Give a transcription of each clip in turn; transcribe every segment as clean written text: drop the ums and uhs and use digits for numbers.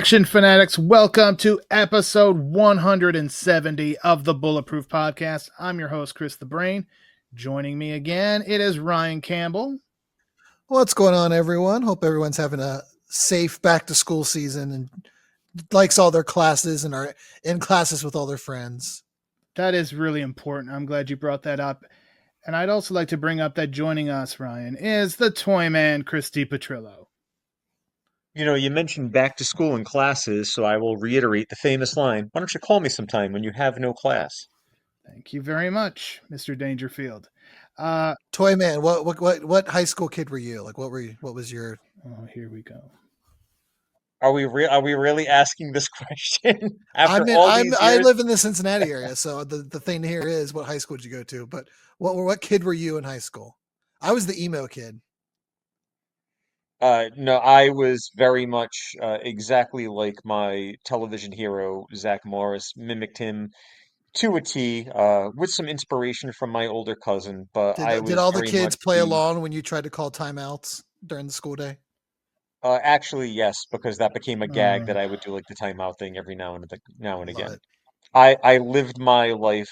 Action fanatics, welcome to episode 170 of the Bulletproof Podcast. I'm your host, Chris the Brain. Joining me again, it is Ryan Campbell. What's going on, everyone? Hope everyone's having a safe back to school season and likes all their classes and are in classes with all their friends. That is really important. I'm glad you brought that up. And I'd also like to bring up that joining us, Ryan, is the Toyman, Chris DePetrillo. You know, you mentioned back to school and classes, so I will reiterate the famous line. Why don't you call me sometime when you have no class? Thank you very much, Mr. Dangerfield. Toyman, what high school kid were you? Like, what was your? Oh, here we go. Are we really asking this question after I these years? live in the Cincinnati area, so the thing here is, what high school did you go to? But what kid were you in high school? I was the emo kid. No, I was very much exactly like my television hero, Zach Morris, mimicked him to a T, with some inspiration from my older cousin. But I was Did all the very kids much play along when you tried to call timeouts during the school day? Actually, yes, because that became a gag that I would do like the timeout thing every now and Love again. it. I lived my life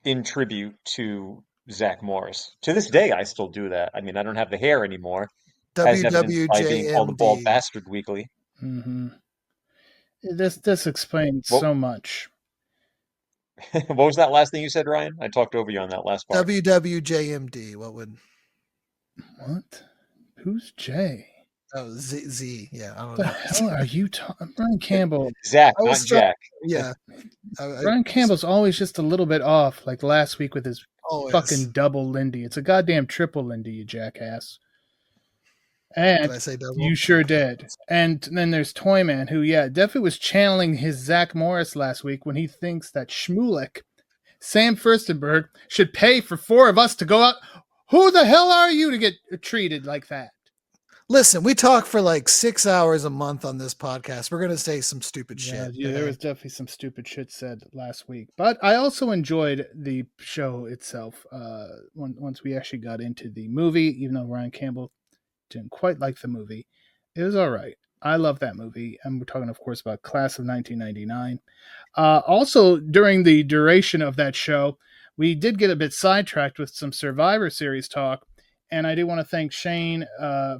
in tribute to Zach Morris. To this day, I still do that. I mean, I don't have the hair anymore, as evidenced by being called a bald WWJMD. bastard weekly. Mm-hmm. This explains What, so much. what was that last thing you said, Ryan? I talked over you on that last part. WWJMD. What? Who's Jay? Oh, Z. Yeah, I don't What the know. hell are you talking? Brian Campbell. Zach, not Jack. Yeah. Brian Campbell's always just a little bit off, like last week with his fucking double Lindy. It's a goddamn triple Lindy, you jackass. And Did I say double? you sure did. And then there's Toyman, who, definitely was channeling his Zach Morris last week when he thinks that Shmulek, Sam Furstenberg, should pay for four of us to go out. Who the hell are you to get treated like that? Listen, we talk for like 6 hours a month on this podcast. We're going to say some stupid shit. Yeah, there was definitely some stupid shit said last week. But I also enjoyed the show itself once we actually got into the movie, even though Ryan Campbell didn't quite like the movie. It was all right. I love that movie. And we're talking, of course, about Class of 1999. Also, during the duration of that show, we did get a bit sidetracked with some Survivor Series talk. And I do want to thank Shane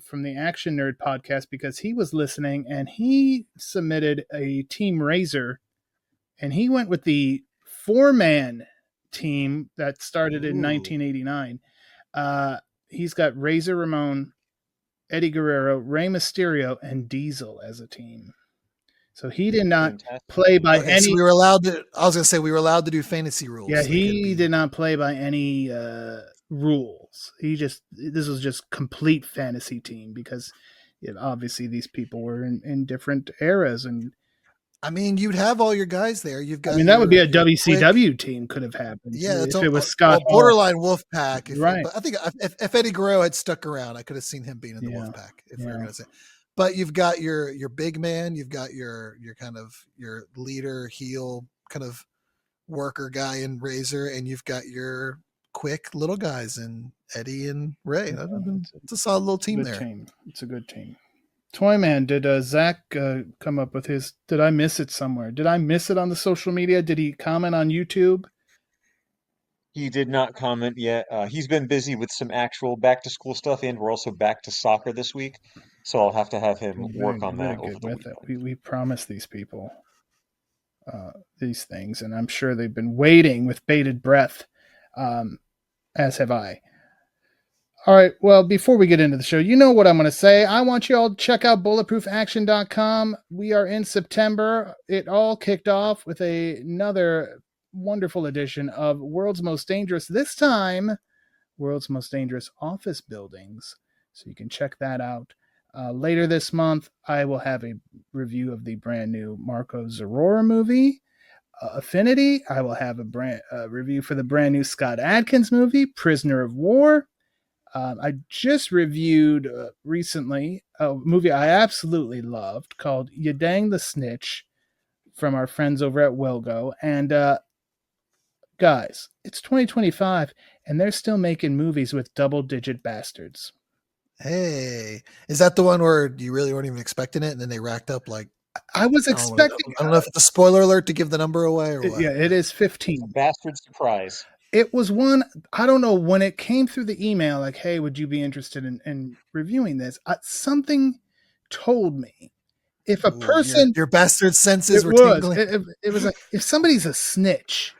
from the Action Nerd podcast, because he was listening and he submitted a Team Razor, and he went with the 4-man team that started in 1989. He's got Razor Ramon, Eddie Guerrero, Rey Mysterio, and Diesel as a team. So he did not play by any. So we were allowed to. I was going to say we were allowed to do fantasy rules. Yeah, he did not play by any rules. This was just complete fantasy team, because obviously these people were in different eras, and I mean, you'd have all your guys there. You've got. that would be a WCW team could have happened. Yeah, if it was Scott borderline Wolfpack. Right. But I think if Eddie Guerrero had stuck around, I could have seen him being in the Wolfpack. If we were going to say. But you've got your big man, you've got your kind of your leader, heel, kind of worker guy in Razor, and you've got your quick little guys in Eddie and Ray. It's a solid little team there. It's a good team. Toyman, did Zach come up with his? Did I miss it somewhere? Did I miss it on the social media? Did he comment on YouTube? He did not comment yet. He's been busy with some actual back to school stuff, and we're also back to soccer this week. So I'll have to have him work on that over the weekend. We promised these people these things, and I'm sure they've been waiting with bated breath, as have I. All right, well, before we get into the show, you know what I'm going to say. I want you all to check out bulletproofaction.com. We are in September. It all kicked off with another wonderful edition of World's Most Dangerous. This time, World's Most Dangerous Office Buildings. So you can check that out. Later this month, I will have a review of the brand new Marco Zarora movie, Affinity. I will have a review for the brand new Scott Adkins movie, Prisoner of War. I just reviewed recently a movie I absolutely loved called Ya Dang the Snitch from our friends over at Wilgo. And guys, it's 2025 and they're still making movies with double-digit bastards. Hey, is that the one where you really weren't even expecting it and then they racked up like I was expecting. I don't know if it's a spoiler alert to give the number away or what. Yeah, it is 15. Bastard surprise. It was one, I don't know, when it came through the email, like, hey, would you be interested in reviewing this? Something told me if a person. Your bastard senses It were was. tingling. It was like, if somebody's a snitch,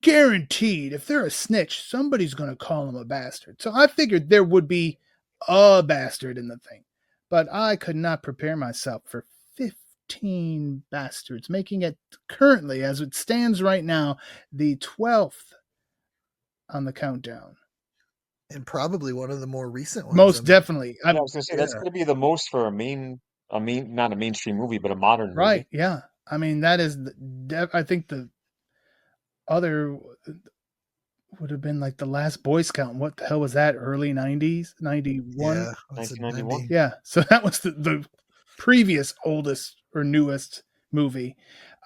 guaranteed, if they're a snitch, somebody's going to call them a bastard. So I figured there would be a bastard in the thing. But I could not prepare myself for 15 bastards, making it currently, as it stands right now, the 12th on the countdown. And probably one of the more recent ones. Most definitely. I was going to say, that's going to be the most for not a mainstream movie, but a modern movie. Right, yeah. I mean, that is, I think the other would have been like The Last Boy Scout. What the hell was that? Early 90s? 91? Yeah, 1991. Yeah, so that was the previous oldest or newest movie.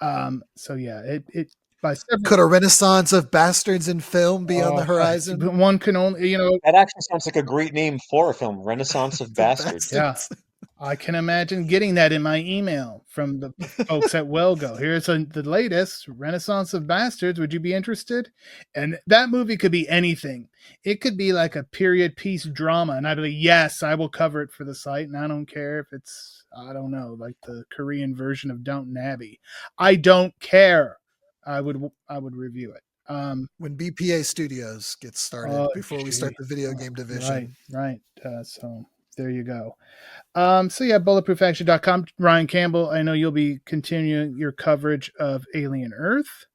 So yeah, it by several. Could a renaissance of bastards in film be on the horizon? One can only, That actually sounds like a great name for a film, Renaissance of Bastards. Yeah. I can imagine getting that in my email from the folks at Wellgo. Here's the latest Renaissance of Bastards. Would you be interested? And that movie could be anything. It could be like a period piece drama. And I'd be like, yes, I will cover it for the site. And I don't care if it's, I don't know, like the Korean version of Downton Abbey. I don't care. I would review it. When BPA Studios gets started, before we start the video game division. Right. So there you go. So yeah, bulletproofaction.com. Ryan Campbell, I know you'll be continuing your coverage of Alien Earth.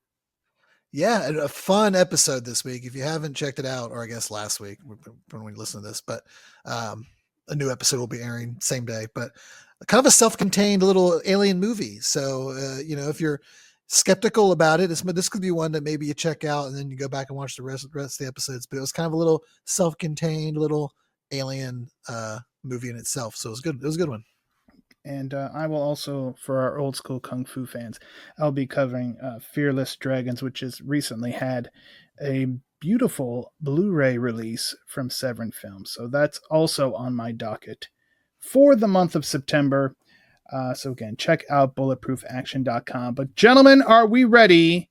Yeah, a fun episode this week. If you haven't checked it out, or I guess last week when we listen to this, but a new episode will be airing same day. But kind of a self-contained little alien movie. So if you're skeptical about it, this could be one that maybe you check out and then you go back and watch the rest of the episodes. But it was kind of a little self-contained little alien movie in itself. So it was good. It was a good one. And I will also, for our old school Kung Fu fans, I'll be covering Fearless Dragons, which has recently had a beautiful Blu-ray release from Severin Films. So that's also on my docket for the month of September. So again, check out bulletproofaction.com. But gentlemen, are we ready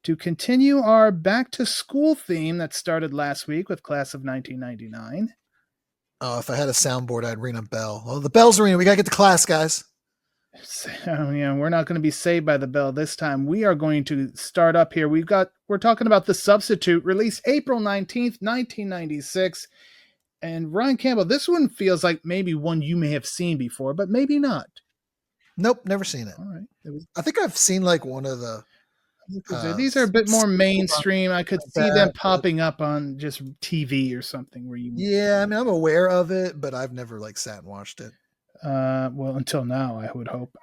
to continue our back to school theme that started last week with Class of 1999? Oh, if I had a soundboard, I'd ring a bell. Oh, the bell's ringing. We got to get to class, guys. We're not going to be saved by the bell this time. We are going to start up here. We're talking about The Substitute, released April 19th, 1996. And Ryan Campbell, this one feels like maybe one you may have seen before, but maybe not. Nope, never seen it. All right. I think I've seen like one of the. These are a bit more mainstream. I could see them popping up on just TV or something where you. Yeah, I mean, I'm aware of it, but I've never like sat and watched it. Well, until now, I would hope.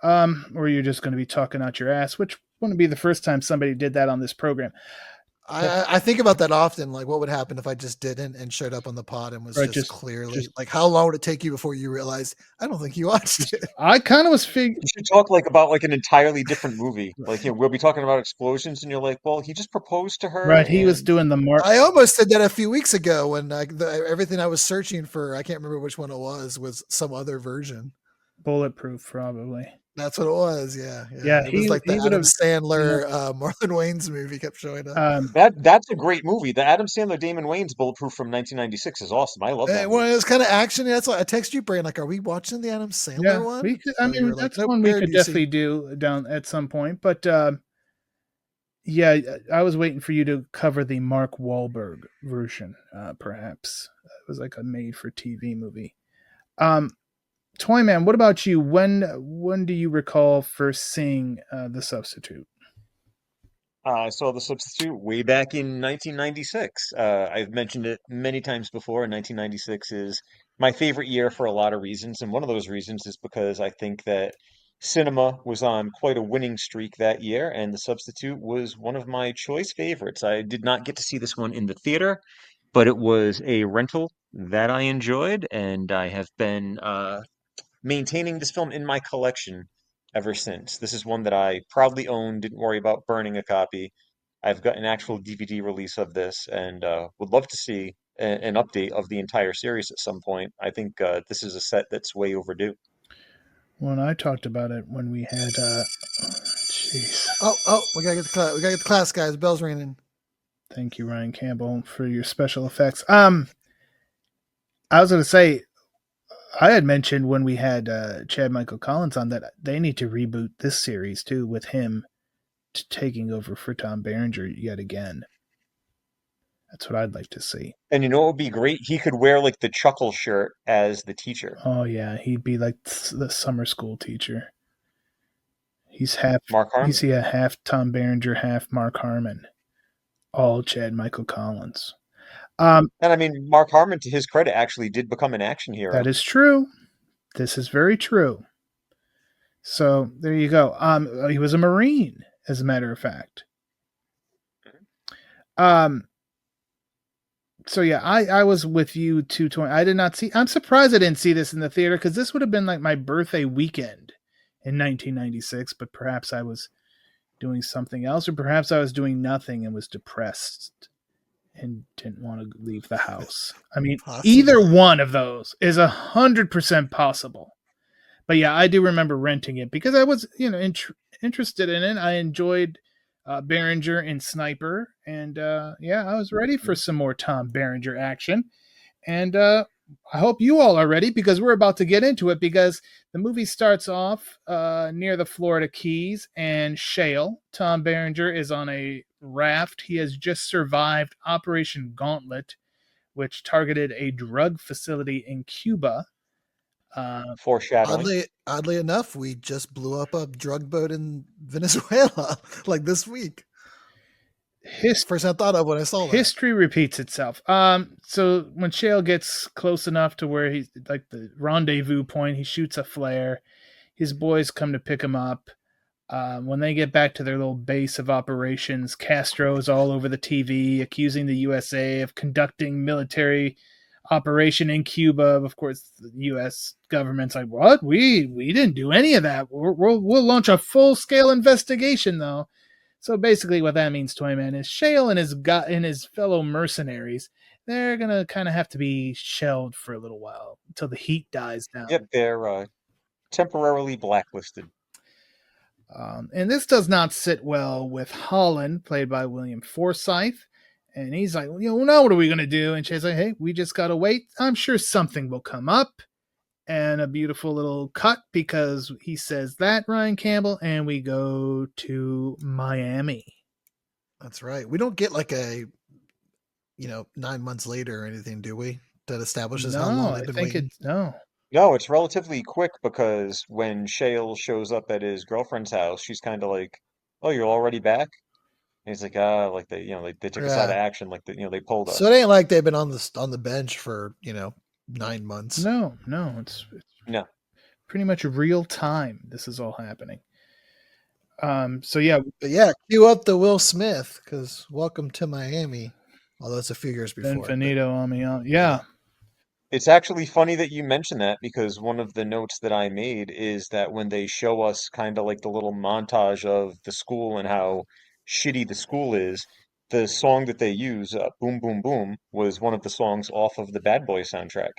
Or you're just going to be talking out your ass, which wouldn't be the first time somebody did that on this program. I think about that often. Like, what would happen if I just didn't and showed up on the pod and was just clearly like, how long would it take you before you realized? I don't think you watched it. I kind of was figuring. You should talk about an entirely different movie. Like, we'll be talking about explosions, and you're like, well, he just proposed to her. Right, he was doing the mark. I almost said that a few weeks ago when everything I was searching for, I can't remember which one it was some other version. Bulletproof, probably. That's what it was. Yeah. It was like the Adam Sandler, Marlon Wayans movie kept showing up. That's a great movie. The Adam Sandler, Damon Wayans Bulletproof from 1996 is awesome. I love that. Well, it was kind of action. That's why I text you, Brian. Like, are we watching the Adam Sandler one? That's one we could definitely do down at some point. But yeah, I was waiting for you to cover the Mark Wahlberg version. Perhaps it was like a made-for-TV movie. Toyman, what about you? When do you recall first seeing The Substitute? I saw The Substitute way back in 1996. I've mentioned it many times before. 1996 is my favorite year for a lot of reasons, and one of those reasons is because I think that cinema was on quite a winning streak that year, and The Substitute was one of my choice favorites. I did not get to see this one in the theater, but it was a rental that I enjoyed, and I have been maintaining this film in my collection ever since. This is one that I proudly own, didn't worry about burning a copy. I've got an actual DVD release of this and would love to see an update of the entire series at some point. I think this is a set that's way overdue. when I talked about it when we had. Jeez. We gotta get the class, guys. Bell's ringing. Thank you, Ryan Campbell, for your special effects. I was going to say, I had mentioned when we had Chad Michael Collins on that they need to reboot this series too with him taking over for Tom Berenger yet again. That's what I'd like to see. And you know what would be great? He could wear like the chuckle shirt as the teacher. Oh yeah, he'd be like the summer school teacher. He's half Mark Harmon. half Tom Berenger, half Mark Harmon. All Chad Michael Collins. And I mean, Mark Harmon, to his credit, actually did become an action hero. That is true. This is very true. So there you go. He was a Marine, as a matter of fact. So yeah, I was with you 220. I did not see. I'm surprised I didn't see this in the theater because this would have been like my birthday weekend in 1996. But perhaps I was doing something else, or perhaps I was doing nothing and was depressed and didn't want to leave the house. I mean, either one of those is 100% possible. But yeah, I do remember renting it because I was, interested in it. I enjoyed Berenger and Sniper, and yeah, I was ready for some more Tom Berenger action. And I hope you all are ready because we're about to get into it because the movie starts off near the Florida Keys and Shale. Tom Berenger is on a raft. He has just survived Operation Gauntlet, which targeted a drug facility in Cuba. Foreshadowing. Oddly enough, we just blew up a drug boat in Venezuela like this week. First I thought of when I saw that. History repeats itself. So when Shale gets close enough to where he's like the rendezvous point, he shoots a flare. His boys come to pick him up. When they get back to their little base of operations, Castro's all over the TV accusing the USA of conducting military operation in Cuba. Of course, the U.S. government's like, what? We didn't do any of that. We'll launch a full-scale investigation, though. So basically what that means, Toyman, is Shale and his fellow mercenaries, they're going to kind of have to be shelled for a little while until the heat dies down. Yep, they're temporarily blacklisted. And this does not sit well with Holland, played by William Forsythe. And he's like, now what are we going to do? And Shale's like, hey, we just got to wait. I'm sure something will come up. And a beautiful little cut because he says that, Ryan Campbell, and we go to Miami. That's right. We don't get like a, 9 months later or anything, do we? That establishes how long they've been waiting. No, it's relatively quick because when Shale shows up at his girlfriend's house, she's kind of like, "Oh, you're already back?" And he's like, like they, they took us out of action, like they pulled us." So it ain't like they've been on the bench for 9 months. No, it's no, pretty much real time. This is all happening. So yeah, but yeah, cue up the Will Smith because Welcome to Miami. Although it's a few years before. Benvenuto, yeah. It's actually funny that you mentioned that because one of the notes that I made is that when they show us kind of like the little montage of the school and how shitty the school is, the song that they use, Boom Boom Boom, was one of the songs off of the Bad Boy soundtrack.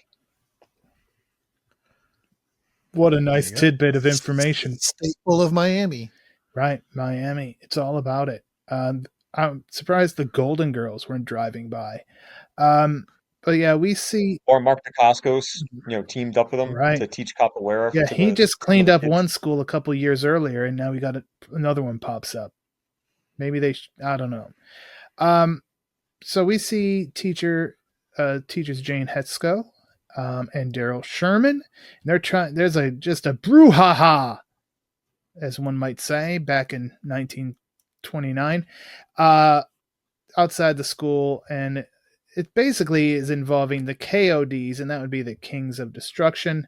What a nice tidbit of information. Staple of Miami. Right, Miami. It's all about it. I'm surprised the Golden Girls weren't driving by. But yeah, we see... Or Mark Dacascos, teamed up with them to teach capoeira. Yeah, he just cleaned up one school a couple years earlier, and now we got another one pops up. Maybe I don't know. So we see teachers Jane Hetzko and Daryl Sherman. And they're trying. There's just a brouhaha, as one might say, back in 1929, outside the school, and it basically is involving the KODs, and that would be the Kings of Destruction,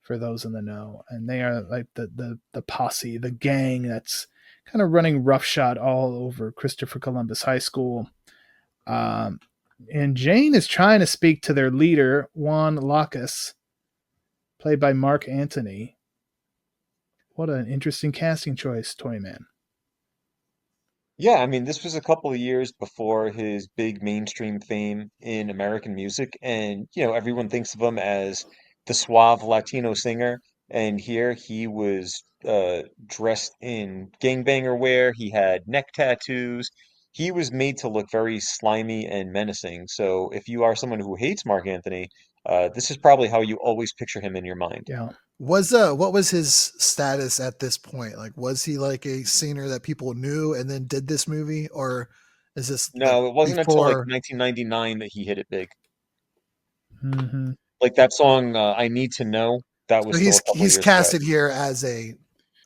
for those in the know. And they are like the posse, the gang that's kind of running roughshod all over Christopher Columbus High School. And Jane is trying to speak to their leader, Juan Lacus, played by Mark Antony. What an interesting casting choice, Toyman. Yeah, I mean, this was a couple of years before his big mainstream fame in American music, and everyone thinks of him as the suave Latino singer, And here he was dressed in gangbanger wear. He had neck tattoos. He was made to look very slimy and menacing. So if you are someone who hates Mark Anthony, this is probably how you always picture him in your mind. Yeah. What was his status at this point? Like, was he like a singer that people knew and then did this movie, or is this like No, it wasn't until like before? 1999 that he hit it big. Mm-hmm. Like that song, "I Need to Know," that was So still a couple he's years away. casted here as a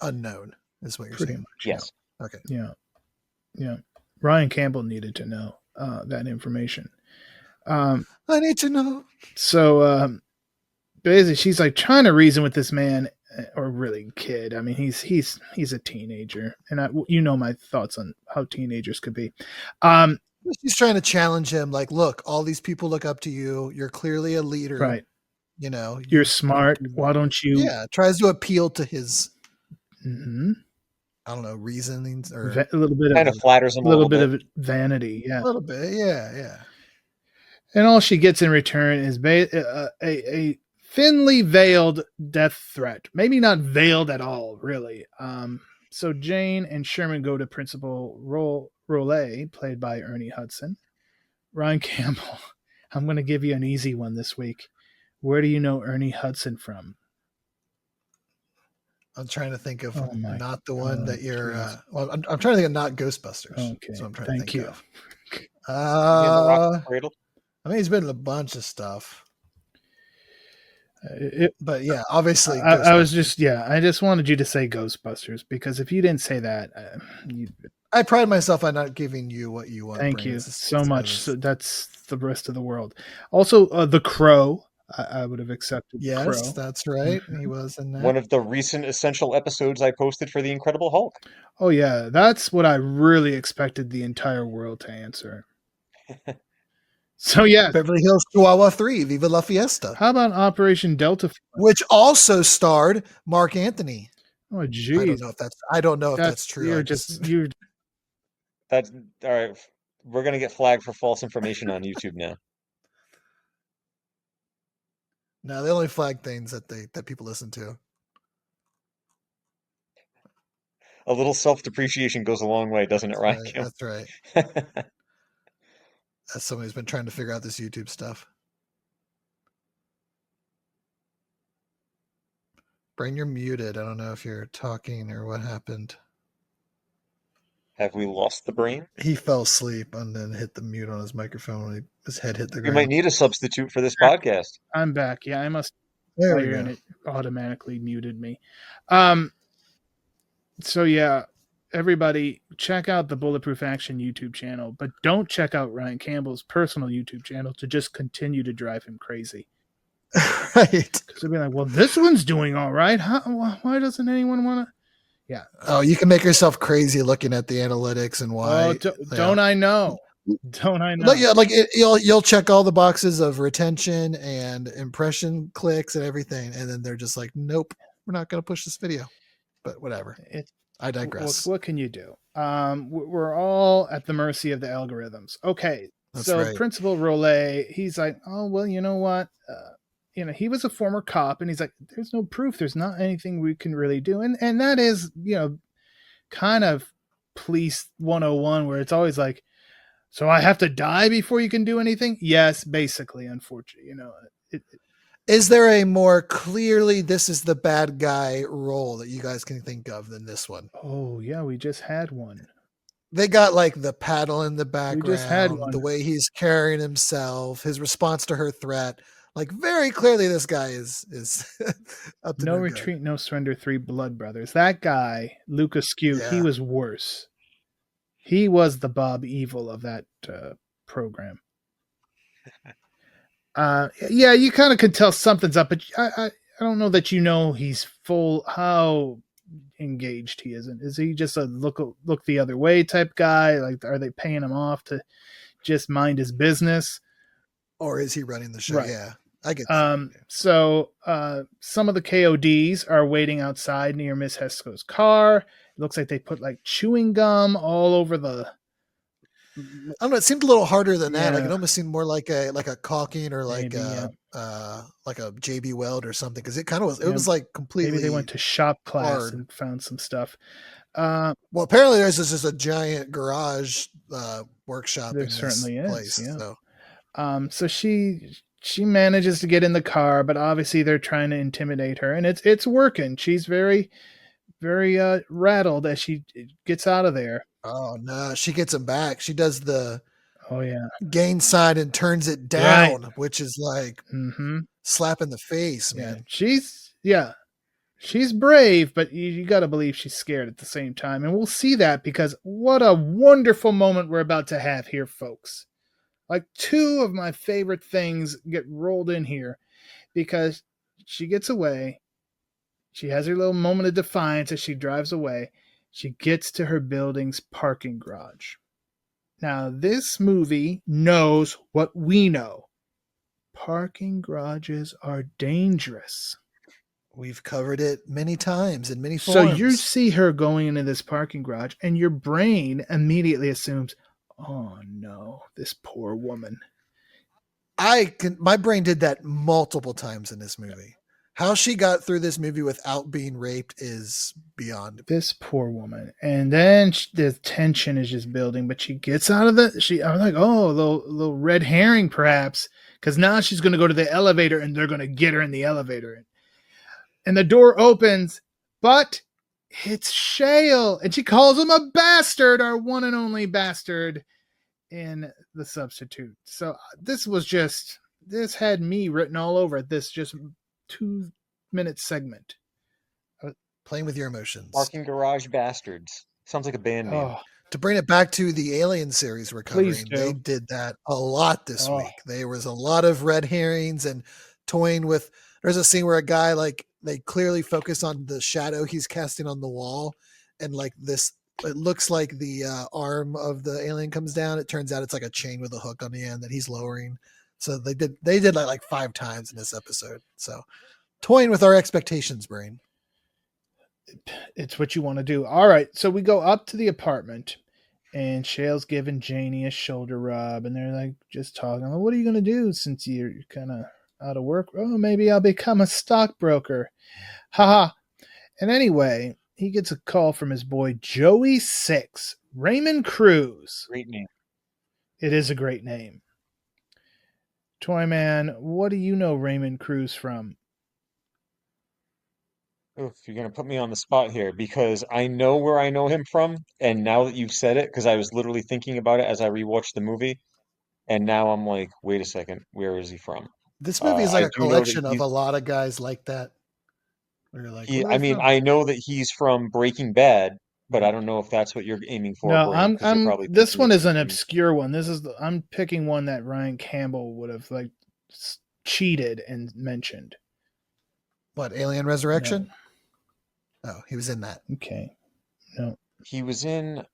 unknown, is what you're Pretty saying. much. Yes. Yeah. Okay. Yeah. Yeah. Ryan Campbell needed to know that information. I need to know. So basically, she's like trying to reason with this man, or really kid. I mean, he's a teenager, and you know my thoughts on how teenagers could be. She's trying to challenge him. Like, look, all these people look up to you. You're clearly a leader, right? You know, you're smart. Why don't you? Yeah, tries to appeal to his. Mm-hmm. I don't know, reasonings or a little bit kind of of flatters him a little bit of vanity. Yeah, a little bit. Yeah. And all she gets in return is a thinly veiled death threat. Maybe not veiled at all, really. So Jane and Sherman go to Principal Rollet, played by Ernie Hudson. Ryan Campbell, I'm going to give you an easy one this week. Where do you know Ernie Hudson from? I'm trying to think of not the one that you're. Well, I'm trying to think of not Ghostbusters. Okay, so I'm trying thank to think you. of. I mean, he's been in a bunch of stuff. But yeah, obviously, I was just I just wanted you to say Ghostbusters, because if you didn't say that, I pride myself on not giving you what you want. Thank you so much. So that's the rest of the world. Also, The Crow. I would have accepted. Yes, Crow. That's right. He was in that. One of the recent essential episodes I posted for the Incredible Hulk. Oh yeah, that's what I really expected the entire world to answer. So yeah, Beverly Hills Chihuahua 3, Viva La Fiesta. How about Operation Delta Force? Which also starred Mark Anthony. Oh geez. I don't know if that's true. You're That's all right. We're gonna get flagged for false information on YouTube now. No, they only flag things that people listen to. A little self-depreciation goes a long way, doesn't it, Ryan? That's right. As somebody who's been trying to figure out this YouTube stuff. Brain, you're muted. I don't know if you're talking or what happened. Have we lost the brain? He fell asleep and then hit the mute on his microphone when his head hit the ground. We might need a substitute for this podcast. I'm back. Yeah, I must. There we go. And it automatically muted me. So yeah, everybody check out the Bulletproof Action YouTube channel, but don't check out Ryan Campbell's personal YouTube channel to just continue to drive him crazy. Right. Because they'll be like, well, this one's doing all right. Why doesn't anyone want to? Yeah. Oh, you can make yourself crazy looking at the analytics and why. Don't I know? Don't I know? Yeah, like you'll check all the boxes of retention and impression clicks and everything, and then they're just like, nope, we're not going to push this video. But whatever. I digress. What can you do? We're all at the mercy of the algorithms. Okay, That's so right. Principal Rollet, he's like, oh well, you know what? He was a former cop, and he's like, there's no proof. There's not anything we can really do, and that is, kind of police 101, where it's always like, so I have to die before you can do anything? Yes, basically, unfortunately, Is there a more clearly this is the bad guy role that you guys can think of than this one? Oh yeah, we just had one. They got like the paddle in the background, we just had one. The way he's carrying himself, his response to her threat. Like very clearly this guy is up to no retreat, no surrender, 3 Blood Brothers. That guy, Lucas Skew, he was worse. He was the Bob Evil of that program. Yeah, you kind of could tell something's up, but I don't know that he's full how engaged he isn't. Is he just a look the other way type guy? Like, are they paying him off to just mind his business? Or is he running the show? Right. Yeah, I get that. So some of the KODs are waiting outside near Miss Hesco's car. It looks like they put like chewing gum all over the I don't know. It seemed a little harder than that. Like Yeah. it almost seemed more like a caulking or like Maybe, a JB Weld or something. Because it kind of was. It Yeah, was like completely. maybe they went to shop class hard. and found some stuff. Well, apparently there's just a giant garage workshop There in certainly this is, place. yeah. So So she manages to get in the car, but obviously they're trying to intimidate her, and it's working. She's very, very rattled as she gets out of there. oh no, she gets him back. She does the Oh yeah, gain sign and turns it down, which is like slap in the face, man. She's brave, but you got to believe she's scared at the same time. And we'll see that because what a wonderful moment we're about to have here, folks. Like two of my favorite things get rolled in here because she gets away. She has her little moment of defiance as she drives away. She gets to her building's parking garage. Now, this movie knows what we know. Parking garages are dangerous. We've covered it many times in many forms. So you see her going into this parking garage, and your brain immediately assumes, oh no, this poor woman. My brain did that multiple times in this movie. How she got through this movie without being raped is beyond. This poor woman. And then the tension is just building, but she gets out of I'm like, oh, a little red herring perhaps, because now she's going to go to the elevator and they're going to get her in the elevator. And the door opens, but it's Shale. And she calls him a bastard, our one and only bastard in The Substitute. So this had me written all over this just 2-minute segment. Playing with your emotions. Parking Garage Bastards. Sounds like a band name. Oh. To bring it back to the Alien series we're covering, they did that a lot this week. There was a lot of red herrings and toying with. There's a scene where a guy, like, they clearly focus on the shadow he's casting on the wall, and like this, it looks like the arm of the alien comes down. It turns out it's like a chain with a hook on the end that he's lowering. So they did like 5 times in this episode. So toying with our expectations, brain. It's what you want to do. All right, so we go up to the apartment, and Shale's giving Janie a shoulder rub, and they're like just talking. Well, what are you going to do since you're kind of out of work? Oh, maybe I'll become a stockbroker. Haha. And anyway, he gets a call from his boy Joey 6, Raymond Cruz. Great name. It is a great name. Toyman, what do you know Raymond Cruz from? Oof, you're going to put me on the spot here because I know where I know him from. And now that you've said it, because I was literally thinking about it as I rewatched the movie. And now I'm like, wait a second, where is he from? This movie is like a collection of a lot of guys like that. Where like, I know that he's from Breaking Bad, but I don't know if that's what you're aiming for. No, this one is an obscure one. I'm picking one that Ryan Campbell would have like cheated and mentioned. What, Alien Resurrection? No. Oh, he was in that. Okay. No. He was in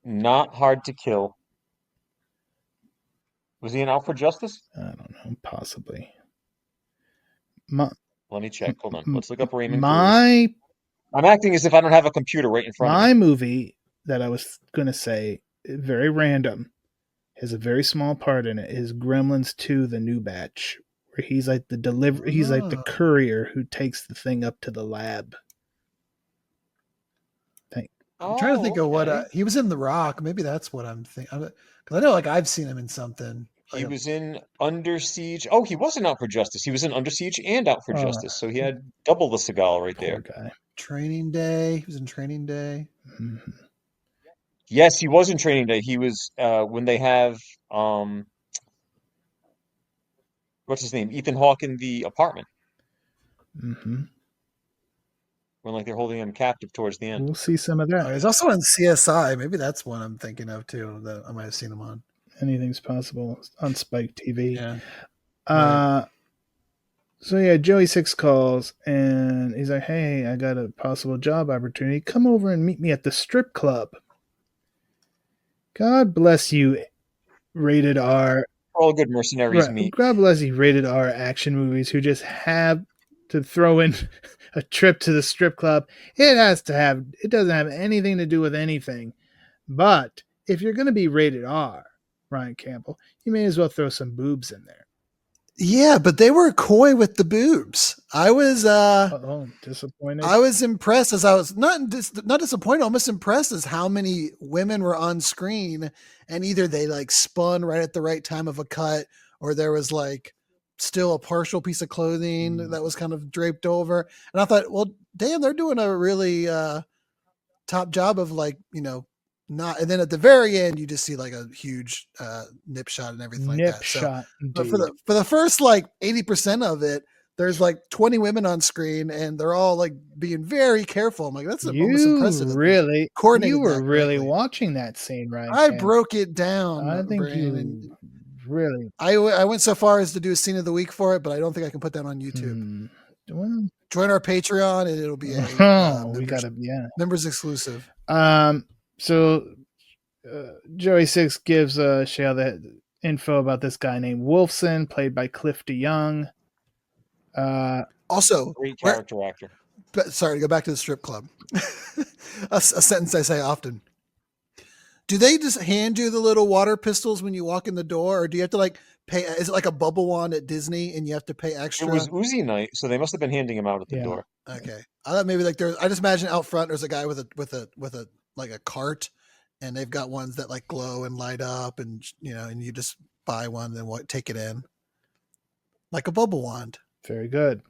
Not Hard to Kill. Was he in Out for Justice? I don't know. Possibly. Let me check. Hold on. Let's look up Raymond Cruz. I'm acting as if I don't have a computer right in front of me. My movie that I was going to say, very random, has a very small part in it, is Gremlins 2, The New Batch, where he's like he's like the courier who takes the thing up to the lab. I'm trying to think of what he was in The Rock. Maybe that's what I'm thinking. Because I know, like, I've seen him in something. He was in Under Siege. Oh, he wasn't Out for Justice. He was in Under Siege and Out for Justice. So he had double the Seagal right there. Guy. Training Day. He was in Training Day. Mm-hmm. Yes, he was in Training Day. He was when they have what's his name? Ethan Hawke in the apartment. Mm-hmm. When like they're holding him captive towards the end. We'll see some of that. He's also on CSI. Maybe that's one I'm thinking of too. That I might have seen him on. Anything's possible on Spike TV. Yeah. Right. So yeah, Joey 6 calls and he's like, "Hey, I got a possible job opportunity. Come over and meet me at the strip club." God bless you, rated R. All good mercenaries meet. God bless you, rated R action movies who just have to throw in a trip to the strip club. It doesn't have anything to do with anything. But if you're going to be rated R, Ryan Campbell. You may as well throw some boobs in there. Yeah, but they were coy with the boobs. I was disappointed. I was impressed as I was not disappointed, almost impressed as how many women were on screen, and either they like spun right at the right time of a cut, or there was like still a partial piece of clothing that was kind of draped over. And I thought, well, damn, they're doing a really top job of like, not. And then at the very end, you just see like a huge nip shot and everything like that. Shot, but for the first like 80% of it, there's like 20 women on screen, and they're all like being very careful. I'm like, that's almost impressive. Really, coordinated. You were really watching that scene, right? I broke it down. I think you really. I went so far as to do a scene of the week for it, but I don't think I can put that on YouTube. Well, join our Patreon, and it'll be we gotta members exclusive. So Joey Six gives Shale the info about this guy named Wolfson, played by Cliff DeYoung. Also, great character actor. Sorry to go back to the strip club. a sentence I say often. Do they just hand you the little water pistols when you walk in the door, or do you have to like pay? Is it like a bubble wand at Disney, and you have to pay extra? It was Uzi night, so they must have been handing them out at the door. Okay, I thought maybe like there's. I just imagine out front there's a guy with a like a cart, and they've got ones that like glow and light up, and and you just buy one, then take it in, like a bubble wand. Very good.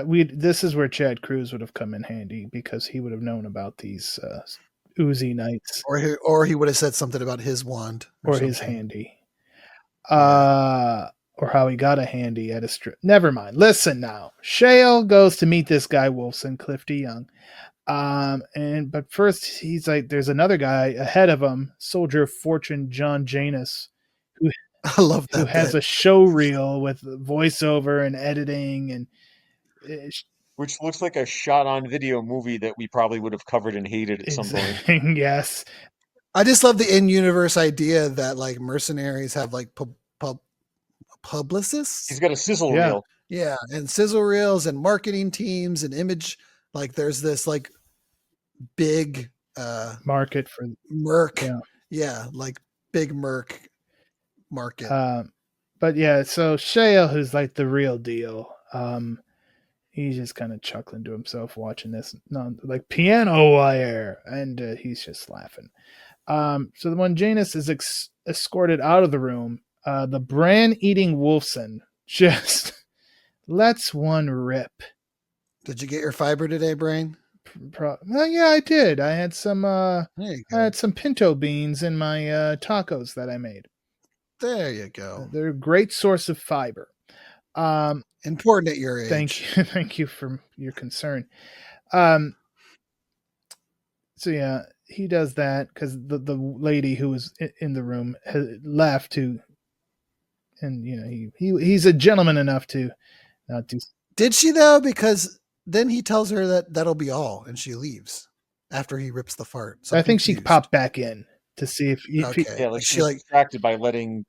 This is where Chad Cruz would have come in handy, because he would have known about these Uzi nights, or he would have said something about his wand or his handy, or how he got a handy at a strip. Never mind. Listen now. Shale goes to meet this guy Wolfson, Cliff DeYoung. But first he's like, there's another guy ahead of him, soldier of fortune John Janus, who I love that, who has a show reel with voiceover and editing, and which looks like a shot on video movie that we probably would have covered and hated at some point. Yes. I just love the in-universe idea that like mercenaries have like publicists. He's got a sizzle reel. Yeah, and sizzle reels and marketing teams and image. Like there's this like big market for Merc. Yeah, like big Merc market. But yeah, so Shale, who's like the real deal, he's just kind of chuckling to himself watching this, like piano wire, and he's just laughing. So when Janus is escorted out of the room, the bran-eating Wolfson just lets one rip. Did you get your fiber today, Brain? Well, yeah, I did. I had some pinto beans in my tacos that I made. There you go. They're a great source of fiber. Important at your age. Thank you for your concern. So yeah, he does that because the lady who was in the room left and he's a gentleman enough to not do. Did she though? Because then he tells her that that'll be all, and she leaves after he rips the fart. So I think she popped back in to see if she like distracted by letting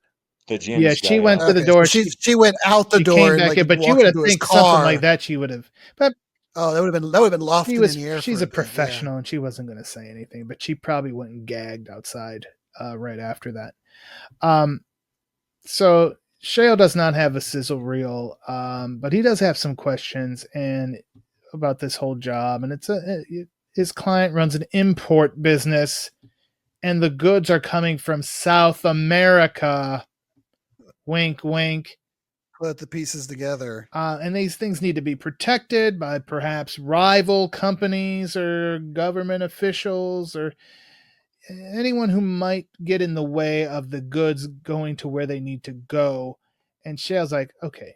the Janus. Yeah, she went to the door. She went out the door. Came back in, but you would have think something like that. She would have. But that would have been lofty in the air. She's a professional, and she wasn't going to say anything. But she probably went and gagged outside right after that. So Shale does not have a sizzle reel, but he does have some questions and about this whole job. And his client runs an import business, and the goods are coming from South America. Wink, wink. Put the pieces together. And these things need to be protected by perhaps rival companies or government officials or anyone who might get in the way of the goods going to where they need to go. And Shale's like, okay.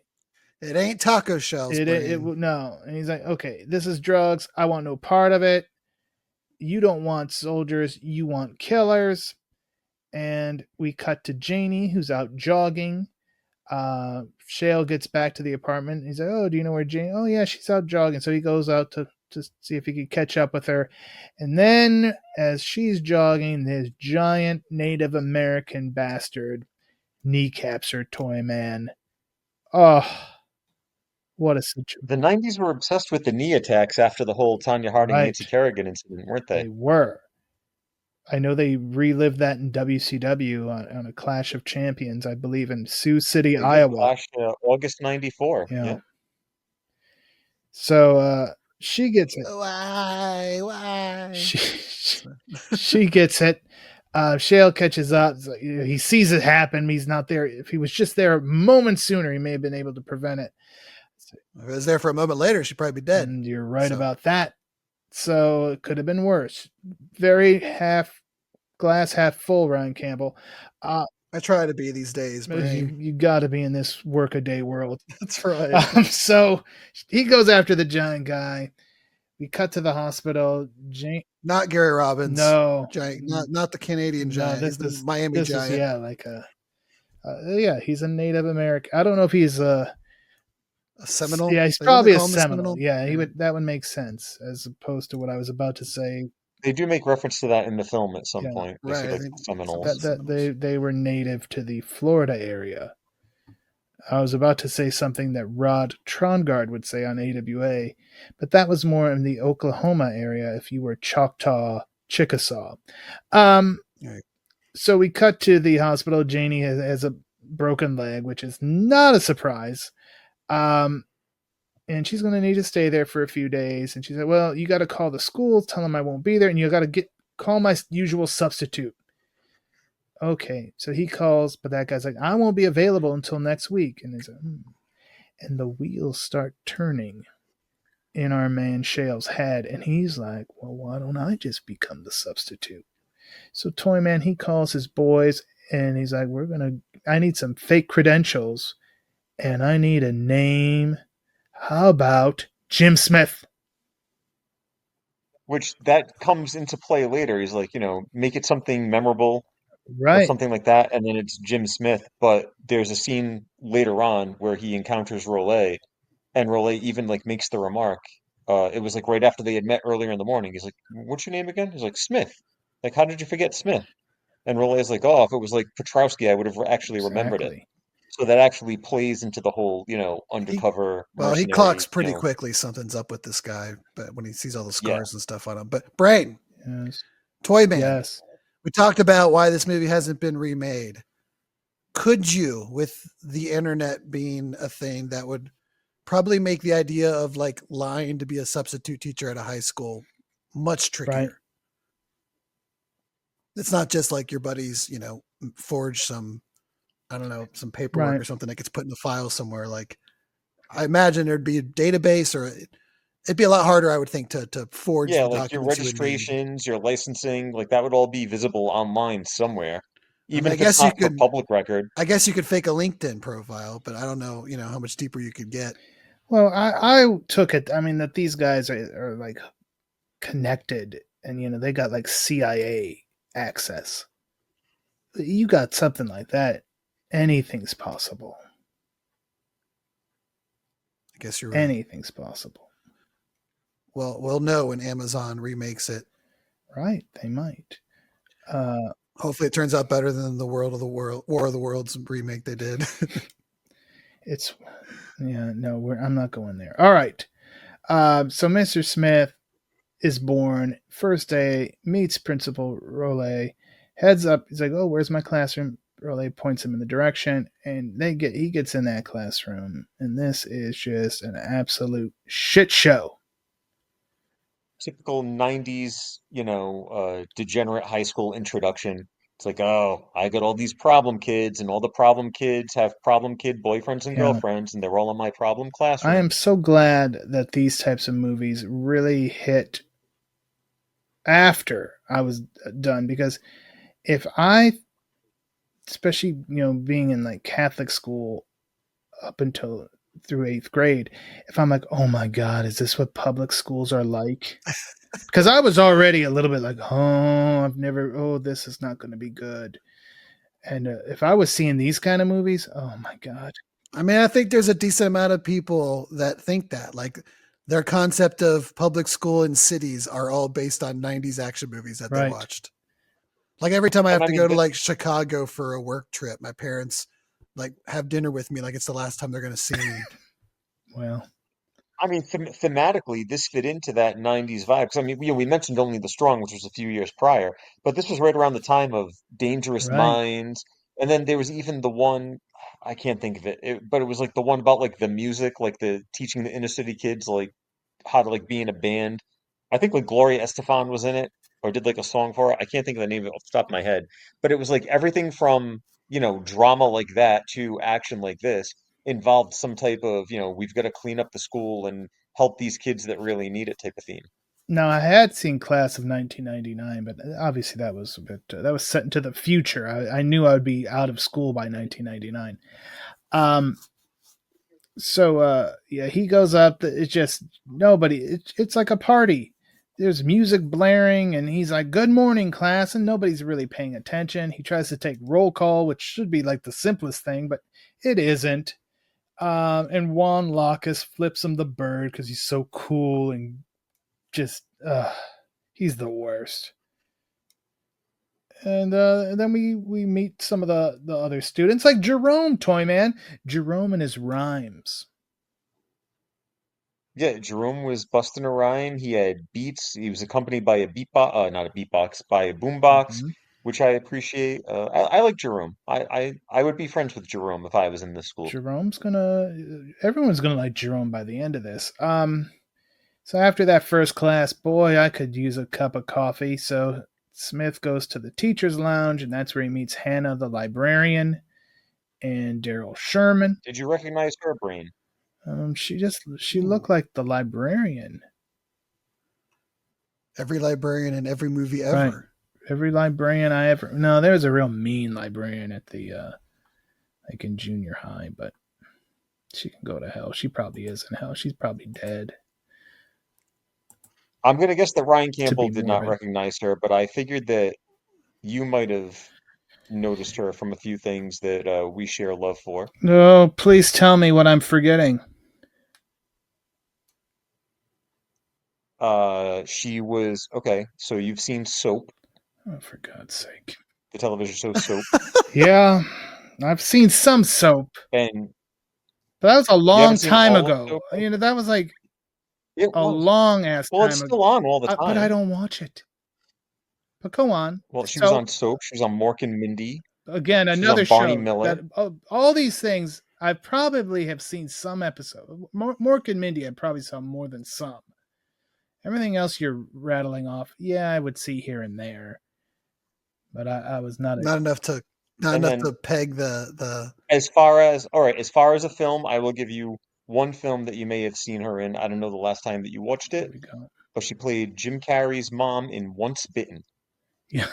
It ain't taco shells. No. And he's like, okay, this is drugs. I want no part of it. You don't want soldiers. You want killers. And we cut to Janie, who's out jogging. Shale gets back to the apartment. He's like, oh, do you know where Janie? Oh, yeah, she's out jogging. So he goes out to see if he could catch up with her. And then as she's jogging, this giant Native American bastard kneecaps her Toyman. Oh, what a situation. The 90s were obsessed with the knee attacks after the whole Tanya Harding, Nancy Kerrigan incident, weren't they? They were. I know they relived that in WCW on a Clash of Champions, I believe, in Sioux City, They did Iowa. Clash August '94. Yeah. Yeah. So she gets it. Why? She gets it. Shale catches up. He sees it happen. He's not there. If he was just there a moment sooner, he may have been able to prevent it. If it was there for a moment later, she'd probably be dead. And you're right about that. So it could have been worse. Very glass half full, Ryan Campbell. I try to be these days, Brain. You got to be in this workaday world. That's right. So he goes after the giant guy. We cut to the hospital. Not Gary Robbins. No. Giant. Not the Canadian giant. He's the Miami giant. Yeah, like he's a Native American. I don't know if he's a Seminole. Yeah, he's probably a Seminole. Yeah, that would make sense as opposed to what I was about to say. They do make reference to that in the film at some point. They right. say, like, Seminoles. They were native to the Florida area. I was about to say something that Rod Trongard would say on AWA, but that was more in the Oklahoma area if you were Choctaw, Chickasaw. Right. So we cut to the hospital. Janie has a broken leg, which is not a surprise. And she's going to need to stay there for a few days. And she said, well, you got to call the school, tell them I won't be there, and you got to call my usual substitute. Okay, so he calls, but that guy's like, I won't be available until next week. And he's like, and the wheels start turning in our man Shale's head. And he's like, well, why don't I just become the substitute? So Toyman, he calls his boys, and he's like, I need some fake credentials, and I need a name. How about Jim Smith? Which that comes into play later. He's like, make it something memorable. Right. Or something like that, and then it's Jim Smith. But there's a scene later on where he encounters Rollet, and Rollet even like makes the remark. It was like right after they had met earlier in the morning. He's like, "What's your name again?" He's like, "Smith." Like, how did you forget Smith? And Rollet's like, "Oh, if it was like Petrowski, I would have actually remembered it." So that actually plays into the whole, undercover. He clocks pretty quickly something's up with this guy, but when he sees all the scars and stuff on him. But Brain, yes. Toyman, yes. We talked about why this movie hasn't been remade. Could you, with the internet being a thing, that would probably make the idea of like lying to be a substitute teacher at a high school much trickier? Right. It's not just like your buddies, forge some, I don't know, some paperwork or something that gets put in a file somewhere. Like, I imagine there'd be a database, or it'd be a lot harder, I would think, to forge. Yeah, like your registrations, your licensing, like that would all be visible online somewhere. Even if it's not for public record. I guess you could fake a LinkedIn profile, but I don't know, how much deeper you could get. Well, I took it. I mean, that these guys are like connected, and they got like CIA access. You got something like that, anything's possible. I guess you're right. Anything's possible. Well, we'll know when Amazon remakes it. Right, they might. Hopefully, it turns out better than the War of the Worlds remake they did. I'm not going there. All right. So Mr. Smith is born. First day, meets Principal Rollet. Heads up. He's like, "Oh, where's my classroom?" Rollet points him in the direction, and he gets in that classroom, and this is just an absolute shit show. Typical 90s, degenerate high school introduction. It's like, oh, I got all these problem kids, and all the problem kids have problem kid boyfriends and girlfriends, and they're all in my problem classroom. I am so glad that these types of movies really hit after I was done, because if I, especially, being in like Catholic school up until through 8th grade, if I'm like, oh my God, is this what public schools are like? Because I was already a little bit like, this is not going to be good. And if I was seeing these kind of movies, oh my God. I mean, I think there's a decent amount of people that think that, like, their concept of public school in cities are all based on 90s action movies that they watched. Like, every time I have to go to like Chicago for a work trip, my parents like have dinner with me like it's the last time they're going to see me. Well, I mean, thematically, this fit into that 90s vibe. Because, I mean, we mentioned Only the Strong, which was a few years prior, but this was right around the time of Dangerous Right. Minds. And then there was even the one, I can't think of but it was like the one about like the music, like the teaching the inner city kids like how to like be in a band. I think like Gloria Estefan was in it or did like a song for it. I can't think of the name of it off the top of my head, but it was like everything from, drama like that to action like this involved some type of, we've got to clean up the school and help these kids that really need it type of theme. Now, I had seen Class of 1999, but obviously that was a bit that was set into the future. I knew I would be out of school by 1999. Yeah, he goes up. It's just nobody. It's like a party. There's music blaring, and he's like, "Good morning, class," and nobody's really paying attention. He tries to take roll call, which should be like the simplest thing, but it isn't. And Juan Lacus flips him the bird because he's so cool and just he's the worst. And then we meet some of the other students, like Jerome, Toyman. Jerome and his rhymes. Yeah, Jerome was busting a rhyme. He had beats. He was accompanied by a beatbox, not a beatbox, by a boombox, which I appreciate. I like Jerome. I would be friends with Jerome if I was in this school. Everyone's gonna like Jerome by the end of this. So after that first class, boy, I could use a cup of coffee. So Smith goes to the teacher's lounge, and that's where he meets Hannah, the librarian, and Daryl Sherman. Did you recognize her, Brain? She looked like the librarian. Every librarian in every movie ever. Right. Every librarian I ever. No, there was a real mean librarian at the like in junior high, but she can go to hell. She probably is in hell. She's probably dead. I'm gonna guess that Ryan Campbell did not recognize her, but I figured that you might have noticed her from a few things that we share love for. No, please tell me what I'm forgetting. She was okay. So you've seen Soap? Oh, for God's sake! The television show Soap. Yeah, I've seen some Soap, but that was a long time ago. That was like a long ass time. Well, it's still on all the time, but I don't watch it. But go on. Well, she was on Soap. She was on Mork and Mindy. Again, another show. Barney Miller. All these things, I probably have seen some episode. Mork and Mindy, I probably saw more than some. Everything else you're rattling off, yeah, I would see here and there, but I was not enough to peg the. As far as a film, I will give you one film that you may have seen her in. I don't know the last time that you watched it, but she played Jim Carrey's mom in Once Bitten. Yeah,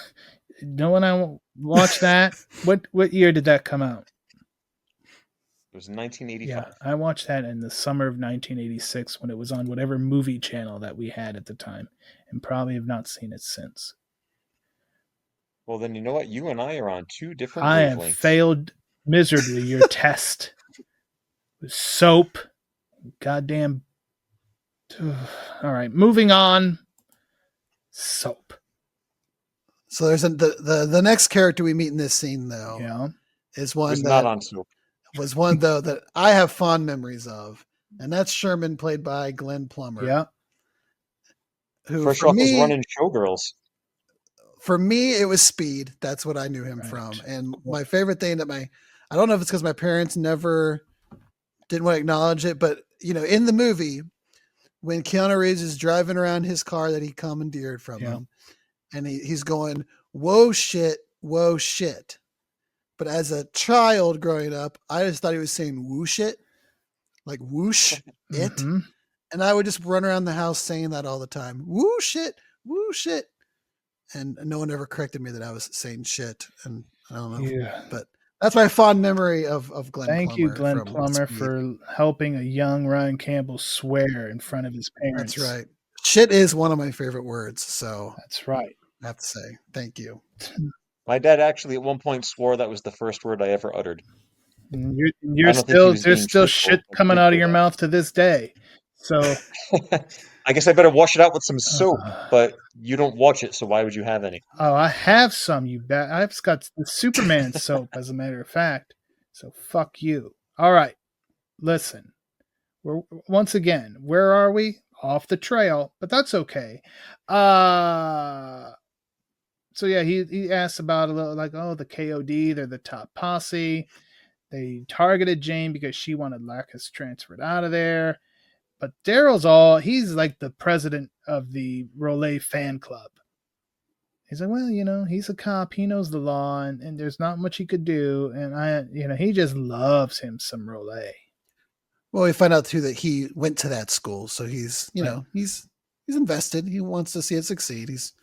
no one I watched that. What year did that come out? It was 1985. Yeah, I watched that in the summer of 1986 when it was on whatever movie channel that we had at the time, and probably have not seen it since. Well, then you know what? You and I are on two different wavelengths. I have failed miserably your test. With Soap. Goddamn. All right, moving on. Soap. So there's the next character we meet in this scene, though, is one not on Soap. Was one though that I have fond memories of, and that's Sherman, played by Glenn Plummer. Yeah, who first off was running Showgirls. For me, it was Speed. That's what I knew him from. And my favorite thing I don't know if it's because my parents never didn't want to acknowledge it, but in the movie, when Keanu Reeves is driving around his car that he commandeered from him, and he's going, "Whoa, shit, whoa, shit." But as a child growing up, I just thought he was saying whoosh it, like whoosh it. Mm-hmm. And I would just run around the house saying that all the time. Whoosh it, whoosh it. And no one ever corrected me that I was saying shit. And I don't know. Yeah. But that's my fond memory of Glenn Plummer. Thank you, Glenn Plummer, for helping a young Ryan Campbell swear in front of his parents. That's right. Shit is one of my favorite words. So that's right. I have to say, thank you. My dad actually at one point swore that was the first word I ever uttered. There's still shit coming out of your mouth to this day. So I guess I better wash it out with some soap, but you don't watch it, so why would you have any? Oh, I have some, you bet. I've got the Superman soap, as a matter of fact. So fuck you. All right. Listen. once again, where are we? Off the trail, but that's okay. So yeah, he asks about a little like, oh, the KOD, they're the top posse. They targeted Jane because she wanted Lacus transferred out of there. But he's like the president of the Rollet fan club. He's like, well, he's a cop. He knows the law, and there's not much he could do. And he just loves him some Rollet. Well, we find out too that he went to that school, so he's, he's invested. He wants to see it succeed. He's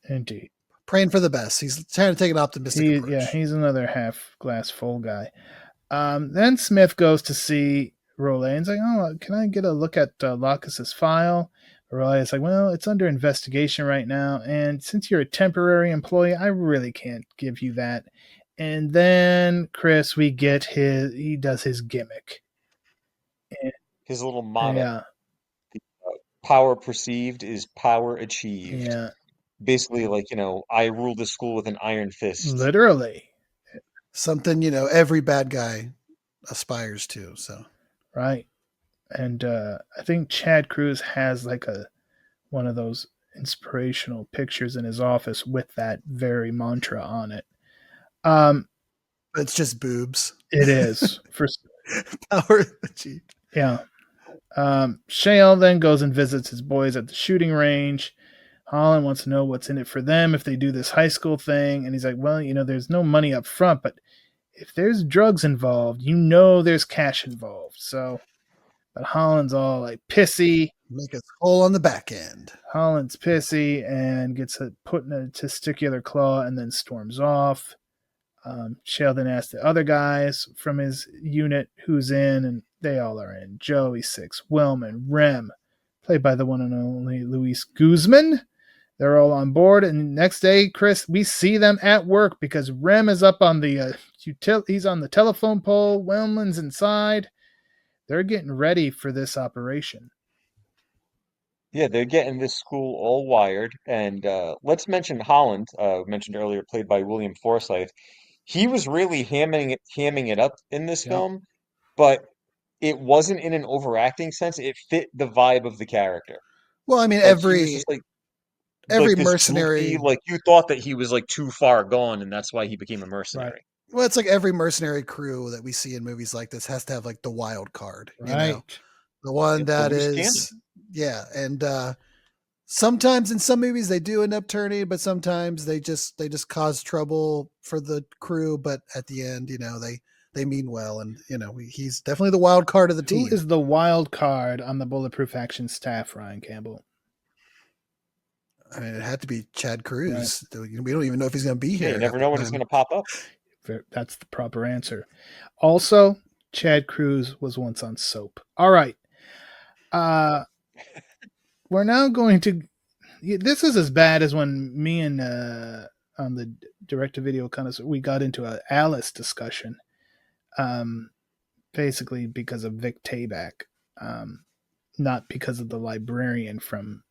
indeed praying for the best. He's trying to take an optimistic approach. Yeah, he's another half glass full guy. Then Smith goes to see Rollet and he's like, oh, can I get a look at Lacus's file? Rollet is like, well, it's under investigation right now, and since you're a temporary employee, I really can't give you that. And then, Chris, we get he does his gimmick. His little motto. Yeah. Power perceived is power achieved. Yeah. Basically, like, I rule the school with an iron fist. Literally. Something, every bad guy aspires to. So. Right. And I think Chad Cruz has like one of those inspirational pictures in his office with that very mantra on it. It's just boobs. It is. For power achieved. Yeah. Shale then goes and visits his boys at the shooting range. Holland wants to know what's in it for them if they do this high school thing. And he's like, well, there's no money up front, but if there's drugs involved, there's cash involved. So, but Holland's all like pissy. Make us whole on the back end. Holland's pissy and gets put in a testicular claw and then storms off. Shale then asks the other guys from his unit who's in, and they all are in. Joey, Six, Wellman, Rem, played by the one and only Luis Guzman. They're all on board, and next day, Chris, we see them at work because Rem is up on the he's on the telephone pole. Wellman's inside. They're getting ready for this operation. Yeah, they're getting this school all wired, and let's mention Holland. Mentioned earlier, played by William Forsythe. He was really hamming it up in this film, but it wasn't in an overacting sense. It fit the vibe of the character. Well, I mean, every mercenary, goofy, you thought that he was too far gone, and that's why he became a mercenary. Right. Well, it's like every mercenary crew that we see in movies like this has to have the wild card, right? The one that is, yeah, and sometimes in some movies they do end up turning, but sometimes they just cause trouble for the crew. But at the end, they mean well, and he's definitely the wild card of the team. Who is the wild card on the Bulletproof Action staff, Ryan Campbell? I mean, it had to be Chad Cruz. Right. We don't even know if he's going to be here. You never know when he's going to pop up. That's the proper answer. Also, Chad Cruz was once on Soap. All right. We're now going to... This is as bad as when me and on the direct-to-video we got into an Alice discussion, basically because of Vic Tayback, not because of the librarian from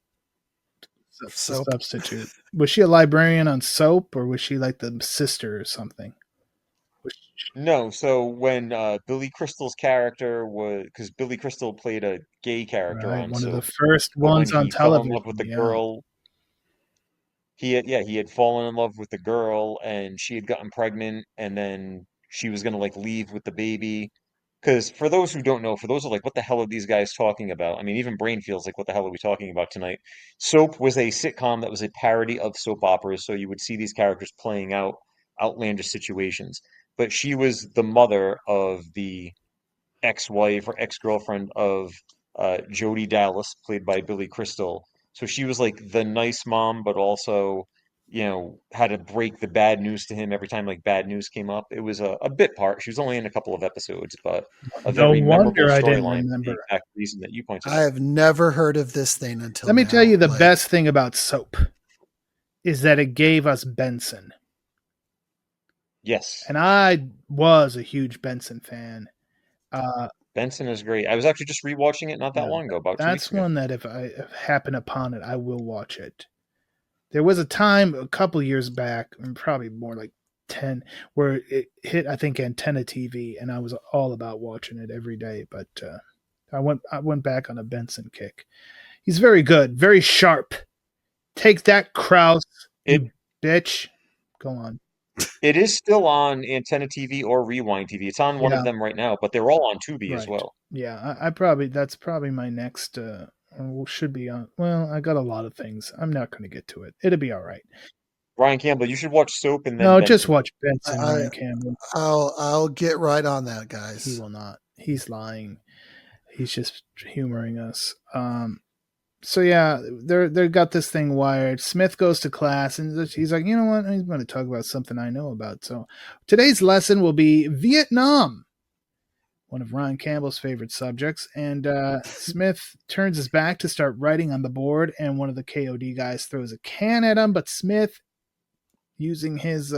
Soap. Substitute. Was she a librarian on Soap, or was she like the sister or something? No, so when Billy Crystal's character because Billy Crystal played a gay character on one Soap. of the first ones on television. Fell in love with the girl. He had fallen in love with the girl, and she had gotten pregnant, and then she was gonna leave with the baby. Because for those who don't know, for those who are what the hell are these guys talking about? I mean, even Brain feels like, what the hell are we talking about tonight? Soap was a sitcom that was a parody of soap operas, so you would see these characters playing out outlandish situations. But she was the mother of the ex-wife or ex-girlfriend of Jody Dallas, played by Billy Crystal. So she was the nice mom, but also, had to break the bad news to him every time bad news came up. It was a bit part. She was only in a couple of episodes, but a very memorable storyline. The exact reason that you pointed out. I have never heard of this thing until. Let me tell you the best thing about Soap is that it gave us Benson. Yes. And I was a huge Benson fan. Benson is great. I was actually just rewatching it not that long ago. About 2 weeks ago. That's one that if I happen upon it, I will watch it. There was a time a couple years back, and probably more like 10, where it hit, I think, Antenna TV, and I was all about watching it every day. But I went back on a Benson kick. He's very good, very sharp. Take that, Krause, you bitch. Go on. It is still on Antenna TV or Rewind TV. It's on one of them right now, but they're all on Tubi as well. Yeah, that's probably my next, should be on. Well, I got a lot of things. I'm not going to get to it. It'll be all right. Ryan Campbell, you should watch Soap and then No, Benson. just watch Benson, Ryan Campbell. I'll get right on that, guys. He will not. He's lying. He's just humoring us. So yeah, they got this thing wired. Smith goes to class and he's like, you know what? I'm going to talk about something I know about. So today's lesson will be Vietnam, one of Ryan Campbell's favorite subjects. And Smith turns his back to start writing on the board, and one of the KOD guys throws a can at him, but Smith, using his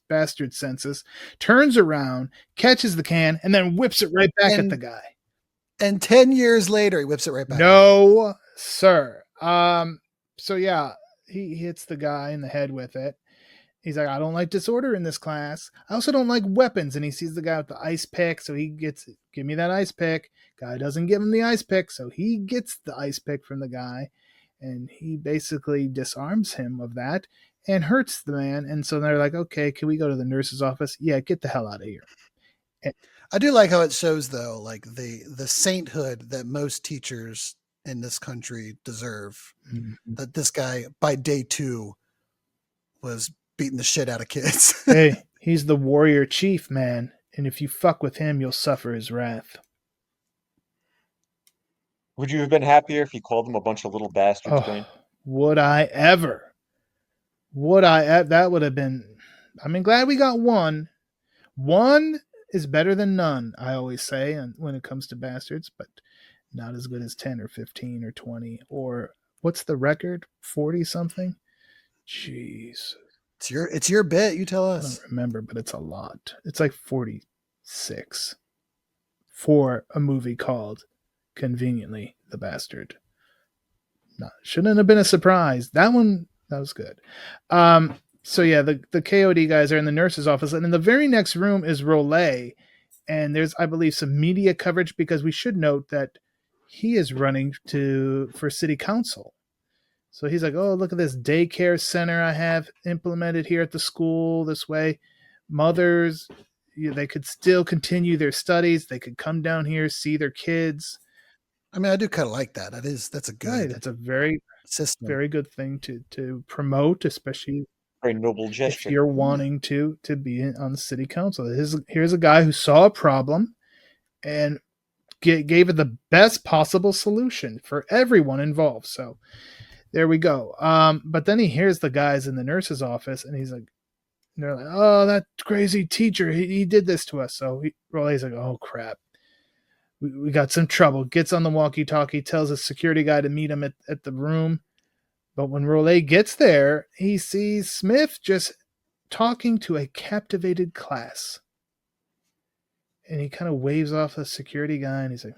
bastard senses, turns around, catches the can, and then whips it right back at the guy. And 10 years later, he whips it right back. No, sir. So yeah, he hits the guy in the head with it. He's like, I don't like disorder in this class. I also don't like weapons. And he sees the guy with the ice pick, so he gets, give me that ice pick. Guy doesn't give him the ice pick, so he gets the ice pick from the guy, and he basically disarms him of that and hurts the man. And so they're like, okay, can we go to the nurse's office? Yeah, get the hell out of here. I do like how it shows, though, like the sainthood that most teachers in this country deserve. Mm-hmm. That this guy, by day 2, was beating the shit out of kids. Hey, he's the warrior chief, man. And if you fuck with him, you'll suffer his wrath. Would you have been happier if you called them a bunch of little bastards, Brain? Would I ever? That would have been... I mean, glad we got one. One is better than none, I always say, and when it comes to bastards, but not as good as 10 or 15 or 20 or what's the record? 40 something? Jeez. It's your bit, you tell us. I don't remember, but it's a lot. It's like 46 for a movie called conveniently The Bastard. Shouldn't have been a surprise. That was good. So yeah, the KOD guys are in the nurse's office, and in the very next room is Rollet, and there's, I believe, some media coverage, because we should note that he is running for city council. So he's like, oh, look at this daycare center I have implemented here at the school. This way, mothers, they could still continue their studies. They could come down here, see their kids. I mean, I do kind of like that. That's a good. Right. That's a very good thing to promote, especially. Very noble gesture. If you're wanting to be on the city council. Here's a guy who saw a problem and gave it the best possible solution for everyone involved. So there we go. But then he hears the guys in the nurse's office, and they're like, oh, that crazy teacher, he did this to us. So Rollet's like, oh crap, we got some trouble. Gets on the walkie-talkie, tells his security guy to meet him at the room. But when Rollet gets there, he sees Smith just talking to a captivated class. And he kind of waves off the security guy, and he's like,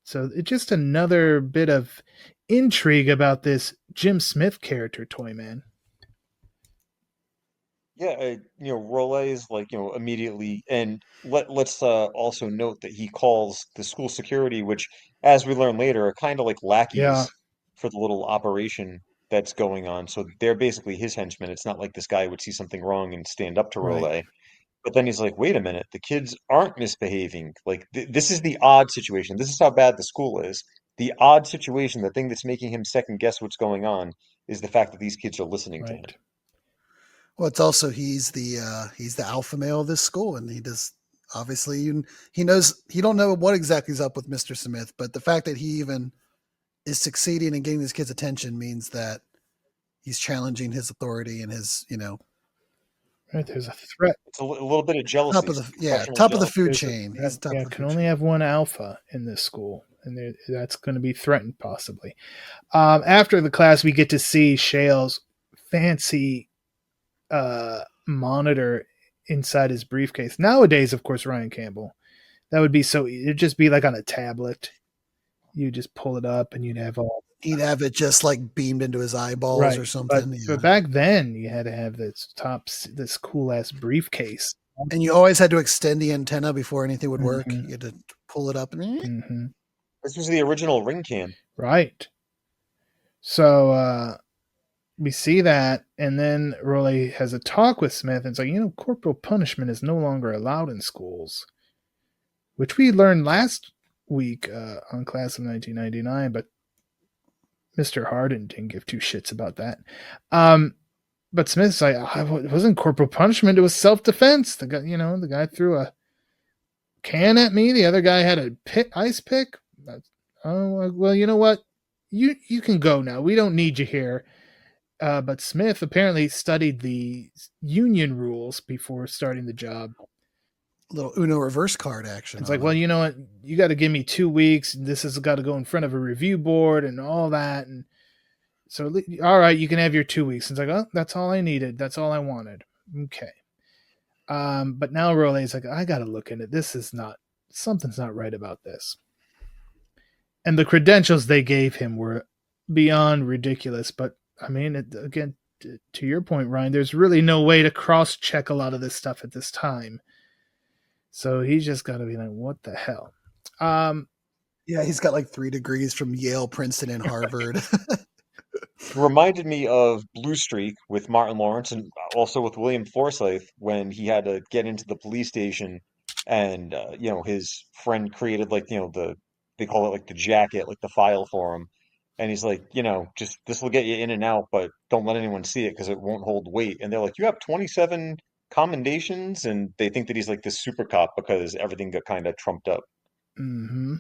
So it's just another bit of intrigue about this Jim Smith character, Toyman. Yeah, Rollet is like, immediately, and let's also note that he calls the school security, which, as we learn later, are kind of like lackeys for the little operation that's going on. So they're basically his henchmen. It's not like this guy would see something wrong and stand up to Rollet. Right. But then he's like, wait a minute, the kids aren't misbehaving. Like, this is the odd situation. This is how bad the school is. The odd situation, the thing that's making him second guess what's going on, is the fact that these kids are listening to him. Well, it's also he's the alpha male of this school, and he does, obviously, he knows, he don't know what exactly is up with Mr. Smith, but the fact that he even is succeeding in getting this kid's attention means that he's challenging his authority and his, Right, there's a threat. It's a little bit of jealousy. Top of the food chain. Can only have one alpha in this school, and that's going to be threatened possibly. After the class, we get to see Shale's fancy monitor inside his briefcase. Nowadays, of course, Ryan Campbell, that would be so easy. It'd just be like on a tablet. You just pull it up, and he'd have it just like beamed into his eyeballs or something. But back then, you had to have this cool ass briefcase, and you always had to extend the antenna before anything would work. You had to pull it up. Mm-hmm. This was the original ring cam. Right. So we see that, and then Rolly has a talk with Smith, and it's like, corporal punishment is no longer allowed in schools, which we learned last week on Class of 1999, but Mr. Harden didn't give two shits about that. But Smith's like, it wasn't corporal punishment, it was self-defense. The guy threw a can at me, the other guy had a ice pick. Oh, well, you know what? You can go now. We don't need you here. But Smith apparently studied the union rules before starting the job. A little Uno reverse card action. It's like, well, you know what? You got to give me 2 weeks. And this has got to go in front of a review board and all that. And so, all right, you can have your 2 weeks. It's like, oh, that's all I needed. That's all I wanted. Okay. But now Rolle's like, I got to look into this. Something's not right about this. And the credentials they gave him were beyond ridiculous. But I mean, again, to your point, Ryan, there's really no way to cross-check a lot of this stuff at this time. So he's just got to be like, what the hell? Yeah, he's got like 3 degrees from Yale, Princeton, and Harvard. Reminded me of Blue Streak with Martin Lawrence and also with William Forsythe when he had to get into the police station and, his friend created they call it like the jacket, like the file for him. And he's like, just this will get you in and out, but don't let anyone see it because it won't hold weight. And they're like, you have 27 commendations, and they think that he's like this super cop because everything got kind of trumped up. Mm-hmm.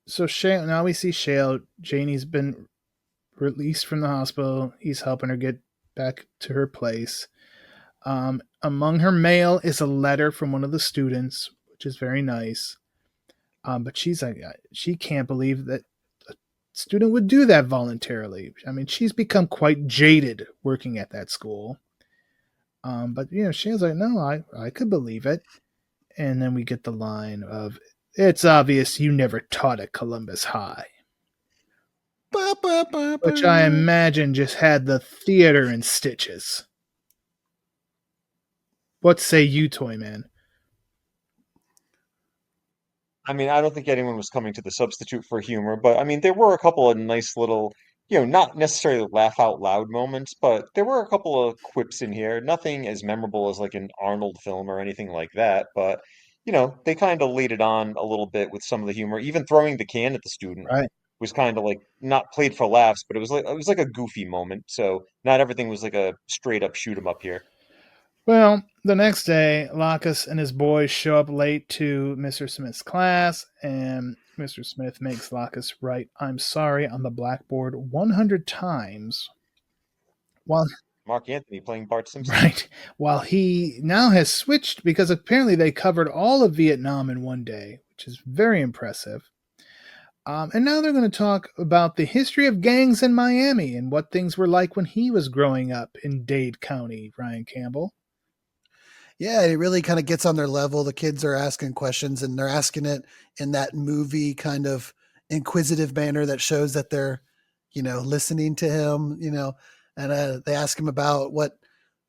So Shale, now we see Shale. Janie's been released from the hospital. He's helping her get back to her place. Among her mail is a letter from one of the students, which is very nice. But she's like, she can't believe that a student would do that voluntarily. I mean, she's become quite jaded working at that school. But Shale's like, no, I could believe it. And then we get the line of, it's obvious you never taught at Columbus High. Which I imagine just had the theater in stitches. What say you, Toyman? I mean, I don't think anyone was coming to the substitute for humor, but I mean, there were a couple of nice little, not necessarily laugh out loud moments, but there were a couple of quips in here. Nothing as memorable as like an Arnold film or anything like that, but they kind of laid it on a little bit with some of the humor. Even throwing the can at the student Right. was kind of like not played for laughs, but it was like a goofy moment. So not everything was like a straight up shoot 'em up here. Well, the next day, Lacus and his boys show up late to Mr. Smith's class, and Mr. Smith makes Lacus write, I'm sorry, on the blackboard 100 times. While Mark Anthony playing Bart Simpson. Right. While he now has switched, because apparently they covered all of Vietnam in one day, which is very impressive. And now they're going to talk about the history of gangs in Miami and what things were like when he was growing up in Dade County, Ryan Campbell. Yeah, it really kind of gets on their level. The kids are asking questions, and they're asking it in that movie kind of inquisitive manner that shows that they're, listening to him, and they ask him about what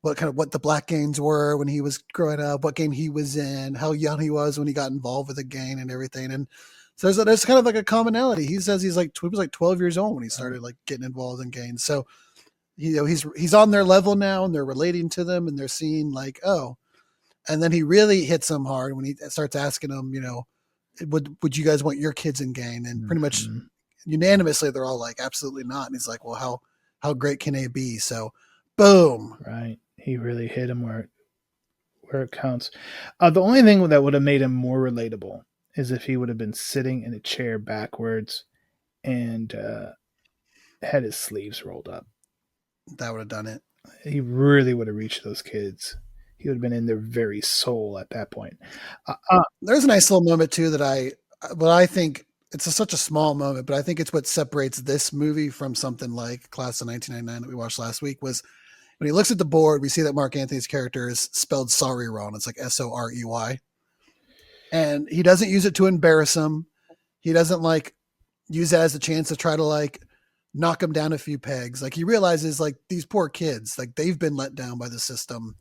the black gangs were when he was growing up, what gang he was in, how young he was when he got involved with a gang and everything. And so there's kind of like a commonality. He says he was like 12 years old when he started like getting involved in gangs. So, he's on their level now, and they're relating to them, and they're seeing like, oh. And then he really hits them hard when he starts asking them, would you guys want your kids in gang? And pretty much unanimously, they're all like, absolutely not. And he's like, well, how great can they be? So, boom. Right. He really hit him where it counts. The only thing that would have made him more relatable is if he would have been sitting in a chair backwards and had his sleeves rolled up. That would have done it. He really would have reached those kids. He would have been in their very soul at that point. There's a nice little moment too that I think it's such a small moment, but I think it's what separates this movie from something like Class of 1999 that we watched last week was when he looks at the board, we see that Mark Anthony's character is spelled sorry wrong. It's like SOREY. And he doesn't use it to embarrass him. He doesn't like use that as a chance to try to like knock him down a few pegs. Like he realizes like these poor kids, like they've been let down by the system.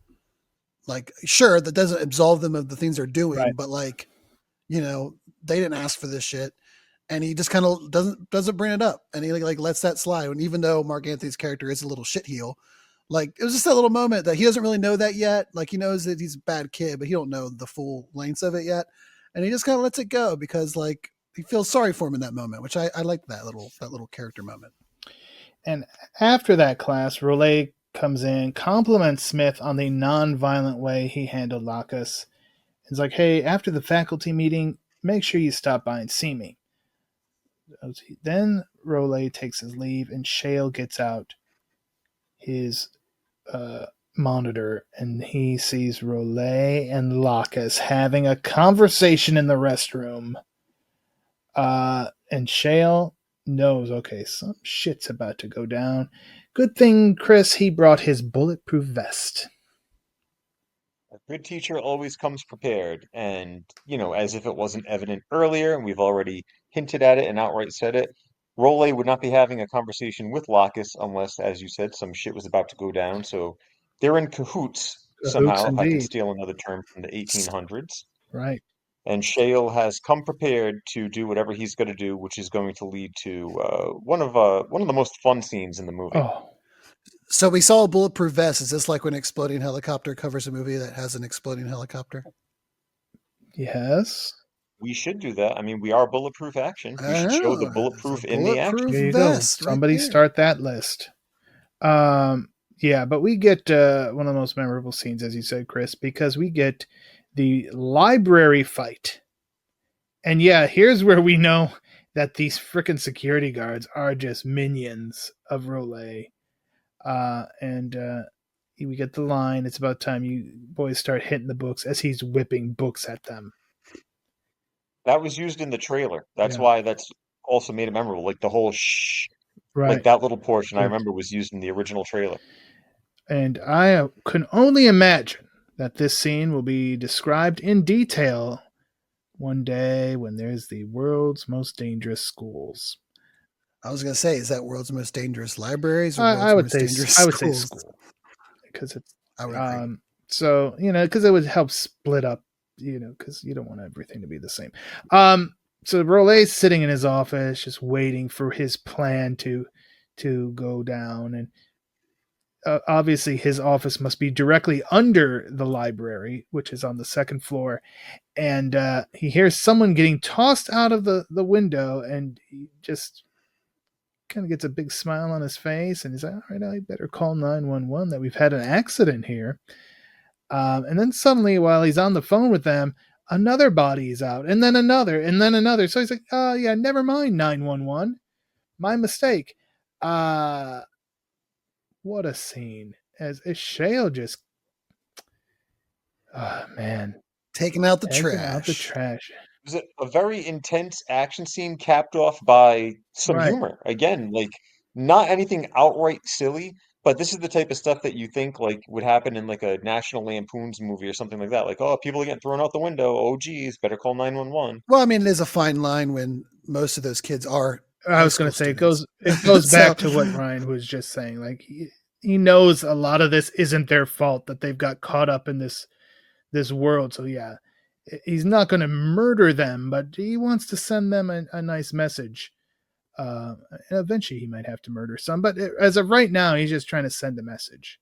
Like, sure, that doesn't absolve them of the things they're doing, Right. but like, you know, they didn't ask for this shit. And he just kind of doesn't bring it up, and he like lets that slide. And even though Mark Anthony's character is a little shitheel, like it was just that little moment that he doesn't really know that yet. Like he knows that he's a bad kid, but he don't know the full lengths of it yet. And he just kind of lets it go because like he feels sorry for him in that moment, which I like that little character moment. And after that class, Rollet comes in, compliments Smith on the non-violent way he handled Lacus. He's like, hey, after the faculty meeting, make sure you stop by and see me. Then Rollet takes his leave, and Shale gets out his monitor, and he sees Rollet and Lacus having a conversation in the restroom. And Shale knows, okay, some shit's about to go down. Good thing, Chris, he brought his bulletproof vest. A good teacher always comes prepared, and, as if it wasn't evident earlier, and we've already hinted at it and outright said it, Rollet would not be having a conversation with Lacus unless, as you said, some shit was about to go down. So they're in cahoots somehow, if I can steal another term from the 1800s. Right. And Shale has come prepared to do whatever he's going to do, which is going to lead to one of the most fun scenes in the movie. Oh. So we saw a bulletproof vest. Is this like when an exploding helicopter covers a movie that has an exploding helicopter? Yes. We should do that. I mean, we are bulletproof action. We should show the bulletproof in the action. There you go. Somebody start that list. Yeah, but we get one of the most memorable scenes, as you said, Chris, because we get the library fight. And yeah, here's where we know that these freaking security guards are just minions of Rollet. And we get the line, it's about time you boys start hitting the books, as he's whipping books at them. That was used in the trailer. That's why that's also made it memorable. Like the whole shh, like that little portion, I remember was used in the original trailer. And I can only imagine that this scene will be described in detail one day when there's the world's most dangerous schools. I was going to say, is that world's most dangerous libraries? Or I would say school, because it's. I would agree. So because it would help split up, because you don't want everything to be the same. So Rollet's sitting in his office, just waiting for his plan to go down, and obviously his office must be directly under the library, which is on the second floor. And he hears someone getting tossed out of the window, and he just kind of gets a big smile on his face, and he's like, all right, I better call 911 that we've had an accident here. And then suddenly, while he's on the phone with them, another body is out, and then another, and then another. So he's like, yeah, never mind, 911. My mistake. What a scene. As Shale just, oh, man. Taking out the trash. It was a very intense action scene capped off by some humor. Again, like not anything outright silly, but this is the type of stuff that you think like would happen in like a National Lampoon's movie or something like that. Like, oh, people are getting thrown out the window. Oh, geez, better call 911. Well, I mean, it is a fine line when most of those kids are. I was going to say, it goes back to what Ryan was just saying. Like he knows a lot of this isn't their fault, that they've got caught up in this world. So yeah, he's not going to murder them, but he wants to send them a nice message. And eventually he might have to murder some, but as of right now, he's just trying to send a message,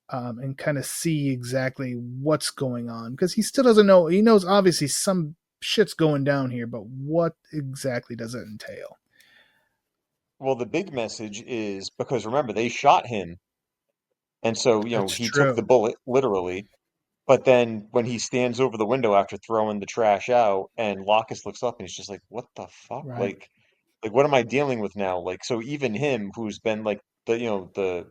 and kind of see exactly what's going on, because he still doesn't know. He knows obviously some shit's going down here, but what exactly does it entail? Well, the big message is, because remember, they shot him. And so, he took the bullet literally. But then when he stands over the window after throwing the trash out, and Lacus looks up and he's just like, what the fuck? Right. Like, what am I dealing with now? Like, so even him, who's been like the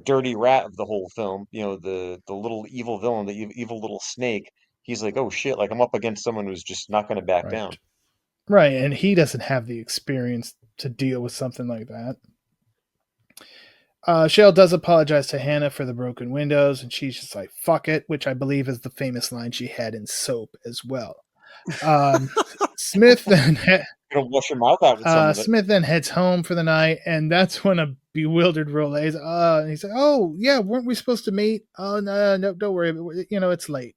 dirty rat of the whole film, the little evil villain, the evil little snake, he's like, oh shit, like I'm up against someone who's just not going to back down. Right. And he doesn't have the experience to deal with something like that. Shale does apologize to Hannah for the broken windows, and she's just like, fuck it, which I believe is the famous line she had in Soap as well. Smith and wash your mouth out with some of it. Smith then heads home for the night, and that's when a bewildered Rollet is, and he's like, "Oh yeah, weren't we supposed to meet? Oh no, don't worry. It's late.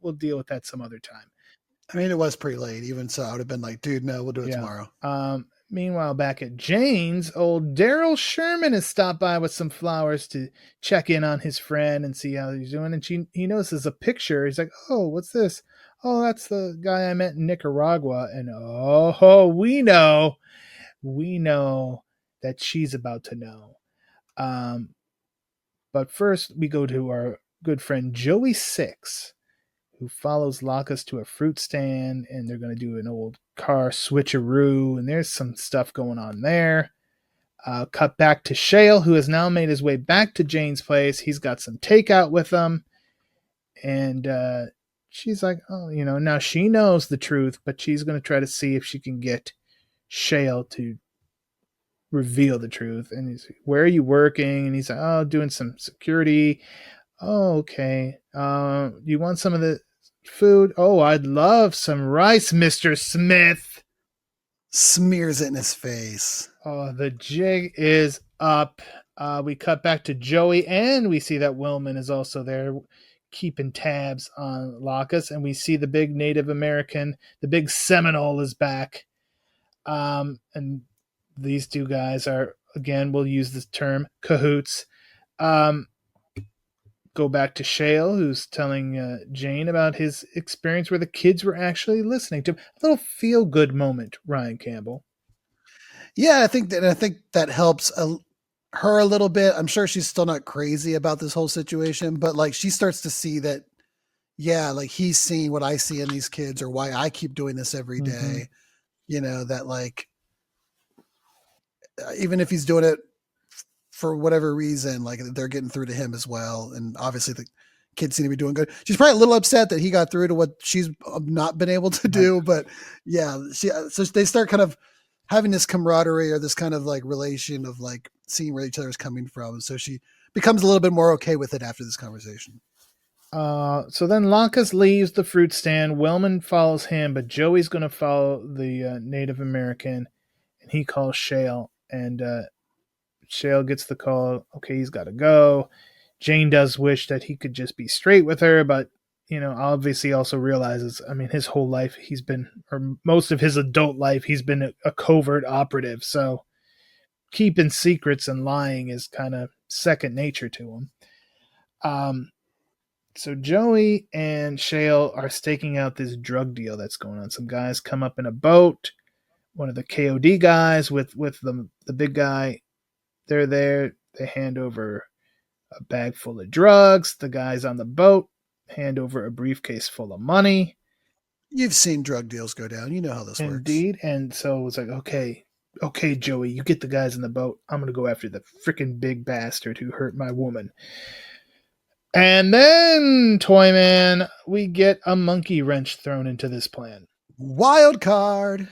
We'll deal with that some other time." I mean, it was pretty late. Even so, I would have been like, "Dude, no, we'll do it tomorrow." Meanwhile, back at Jane's, old Daryl Sherman has stopped by with some flowers to check in on his friend and see how he's doing. And he notices a picture. He's like, "Oh, what's this? Oh, that's the guy I met in Nicaragua." And we know that she's about to know. But first, we go to our good friend Joey Six, who follows Lacus to a fruit stand, and they're going to do an old car switcheroo, and there's some stuff going on there. Cut back to Shale, who has now made his way back to Jane's place. He's got some takeout with him, and she's like, "Oh, now she knows the truth, but she's going to try to see if she can get Shale to reveal the truth." And he's like, "Where are you working?" And he's like, "Oh, doing some security." "Oh, okay. You want some of the food?" "Oh, I'd love some rice, Mr. Smith." Smears it in his face. Oh, the jig is up. We cut back to Joey, and we see that Willman is also there keeping tabs on Lacus, and we see the big Native American, the big Seminole is back. And these two guys are, again, we'll use this term, cahoots. Go back to Shale, who's telling Jane about his experience where the kids were actually listening to him. A little feel-good moment, Ryan Campbell. Yeah, I think that helps her a little bit. I'm sure she's still not crazy about this whole situation, but like she starts to see that, yeah, like he's seeing what I see in these kids, or why I keep doing this every day. That like, even if he's doing it for whatever reason, like they're getting through to him as well. And obviously the kids seem to be doing good. She's probably a little upset that he got through to what she's not been able to do, but yeah, so they start kind of having this camaraderie, or this kind of like relation of like seeing where each other is coming from. So she becomes a little bit more okay with it after this conversation. So then Lacus leaves the fruit stand. Wellman follows him, but Joey's going to follow the Native American, and he calls Shale, and Shale gets the call. Okay, he's got to go. Jane does wish that he could just be straight with her, but obviously also realizes, I mean, his whole life or most of his adult life, he's been a covert operative. So keeping secrets and lying is kind of second nature to him. So Joey and Shale are staking out this drug deal that's going on. Some guys come up in a boat. One of the KOD guys with the big guy, they're there. They hand over a bag full of drugs. The guys on the boat hand over a briefcase full of money. You've seen drug deals go down. You know how this works. Indeed. And so it's like, okay, Joey, you get the guys in the boat. I'm going to go after the freaking big bastard who hurt my woman. And then, Toyman, we get a monkey wrench thrown into this plan. Wild card.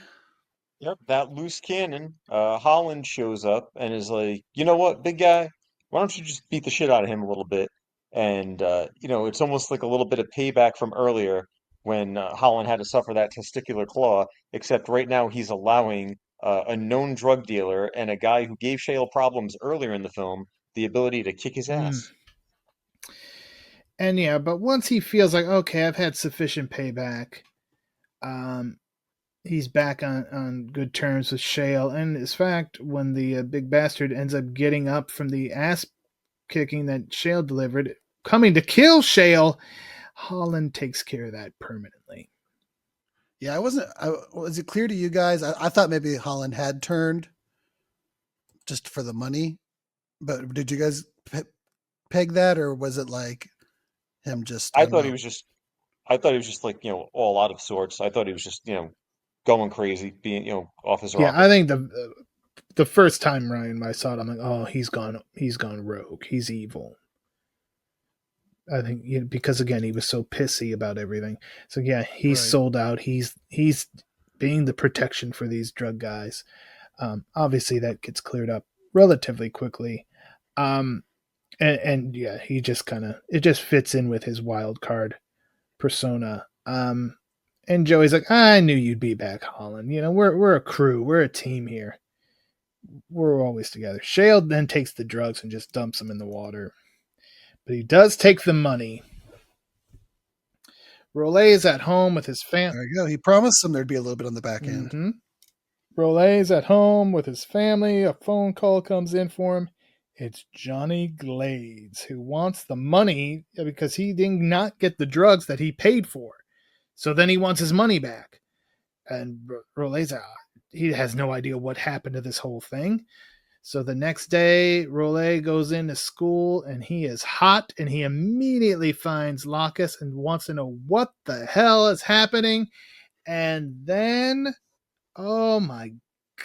Yep, that loose cannon. Holland shows up and is like, "You know what, big guy? Why don't you just beat the shit out of him a little bit?" And it's almost like a little bit of payback from earlier when Holland had to suffer that testicular claw. Except right now he's allowing a known drug dealer and a guy who gave Shale problems earlier in the film the ability to kick his ass. And yeah, but once he feels like, okay, I've had sufficient payback, he's back on good terms with Shale. And in fact, when the big bastard ends up getting up from the ass kicking that Shale delivered, coming to kill Shale, Holland takes care of that permanently. Yeah, was it clear to you guys? I thought maybe Holland had turned just for the money, but did you guys peg that, or was it like him just? I thought he was just like, all out of sorts. I thought he was just, going crazy, being, off his rocker. Yeah, I think the first time Ryan I saw it, I'm like, oh, he's gone rogue. He's evil. I think because again he was so pissy about everything. So yeah, he's sold out. He's being the protection for these drug guys. Obviously that gets cleared up relatively quickly. And yeah, he just it just fits in with his wild card persona. And Joey's like, I knew you'd be back, Holland. You know, we're a crew. We're a team here. We're always together. Shale then takes the drugs and just dumps them in the water. But he does take the money. Rollet is at home with his family. There you go. He promised them there'd be a little bit on the back end. Mm-hmm. Rollet's at home with his family. A phone call comes in for him. It's Johnny Glades, who wants the money because he did not get the drugs that he paid for. So then he wants his money back. And Rollet's he has no idea what happened to this whole thing. So the next day, Rollet goes into school and he is hot and he immediately finds Lacus and wants to know what the hell is happening. And then, oh my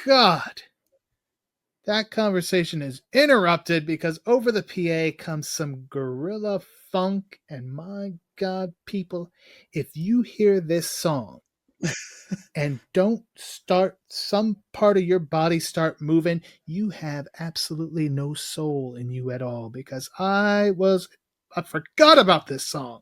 God, that conversation is interrupted because over the PA comes some gorilla funk. And my God, people, if you hear this song, and don't start some part of your body start moving, you have absolutely no soul in you at all. Because I forgot about this song,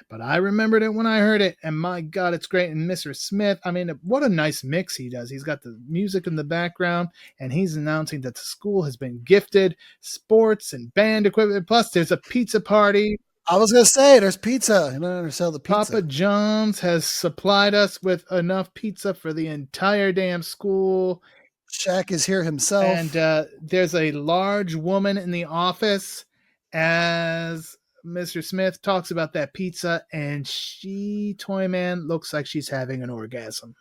but I remembered it when I heard it, and my God, it's great. And Mr. Smith, I mean, what a nice mix he does. He's got the music in the background, and he's announcing that the school has been gifted sports and band equipment. Plus, there's a pizza party. I was going to say, there's pizza. I don't understand the pizza. Papa John's has supplied us with enough pizza for the entire damn school. Shaq is here himself. And there's a large woman in the office as Mr. Smith talks about that pizza, and Toyman, looks like she's having an orgasm.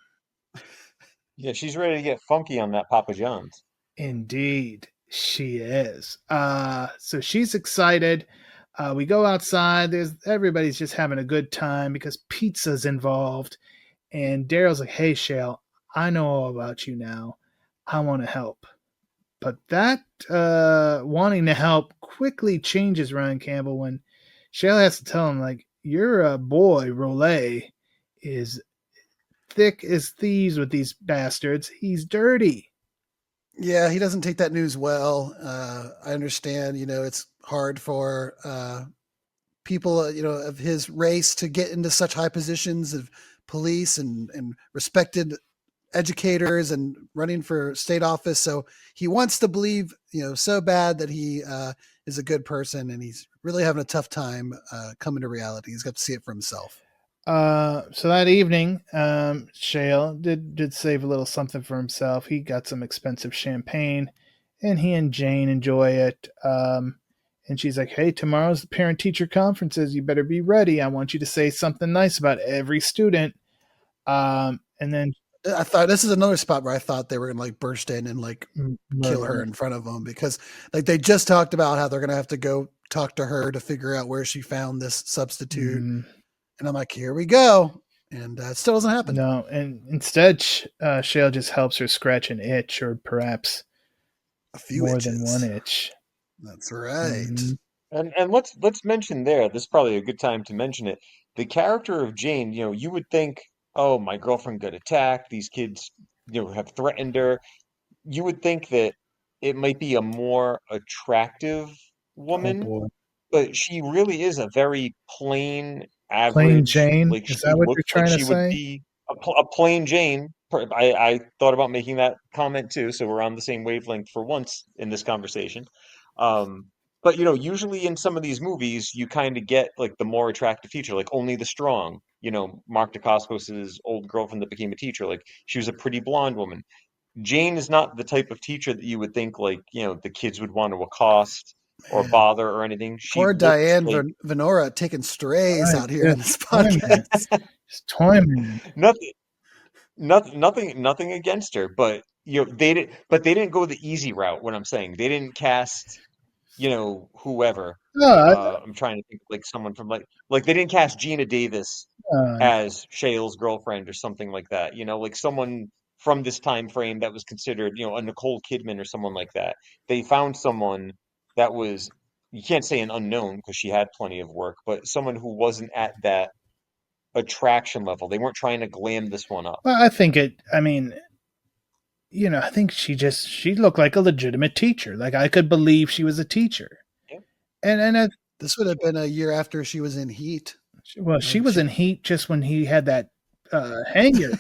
Yeah, she's ready to get funky on that Papa John's. Indeed, she is. So she's excited. We go outside. Everybody's just having a good time because pizza's involved. And Daryl's like, hey, Shale, I know all about you now. I want to help. But that wanting to help quickly changes Ryan Campbell when Shale has to tell him, like, your boy, Rollet, is thick as thieves with these bastards. He's dirty. Yeah, he doesn't take that news well. I understand, it's hard for people, of his race to get into such high positions of police and respected educators and running for state office. So he wants to believe, so bad that he is a good person, and he's really having a tough time coming to reality. He's got to see it for himself. So that evening, Shale did save a little something for himself. He got some expensive champagne, and he and Jane enjoy it. And she's like, hey, tomorrow's the parent-teacher conferences. You better be ready. I want you to say something nice about every student. And then I thought this is another spot where I thought they were going to like burst in and like kill her in front of them, because like they just talked about how they're going to have to go talk to her to figure out where she found this substitute. And I'm like, here we go. And it still doesn't happen. No. And instead, Shale just helps her scratch an itch, or perhaps a few more itches. than one itch. That's right. And let's mention there, this is probably a good time to mention it. The character of Jane, you would think, oh, my girlfriend got attacked. These kids, have threatened her. You would think that it might be a more attractive woman, but she really is a very plain, average. Plain Jane? Like, is that what you're trying to say? Would be a plain Jane. I thought about making that comment too, so we're on the same wavelength for once in this conversation. But usually in some of these movies, you kind of get like the more attractive teacher, like Only the Strong. Mark Dacascos' old girlfriend that became a teacher, like she was a pretty blonde woman. Jane is not the type of teacher that you would think like the kids would want to accost or bother or anything. Poor Diane Venora taking strays out here in this podcast. Toyman. Nothing against her, but they didn't go the easy route. What I'm saying, they didn't cast whoever. I'm trying to think like someone from like they didn't cast Gina Davis as Shale's girlfriend or something like that. Like someone from this time frame that was considered a Nicole Kidman or someone like that. They found someone that was, you can't say an unknown because she had plenty of work, but someone who wasn't at that attraction level. They weren't trying to glam this one up. Well, I think I think she looked like a legitimate teacher. Like I could believe she was a teacher. Yeah. And this would have been a year after she was in Heat. Well, she was in Heat just when he had that hanger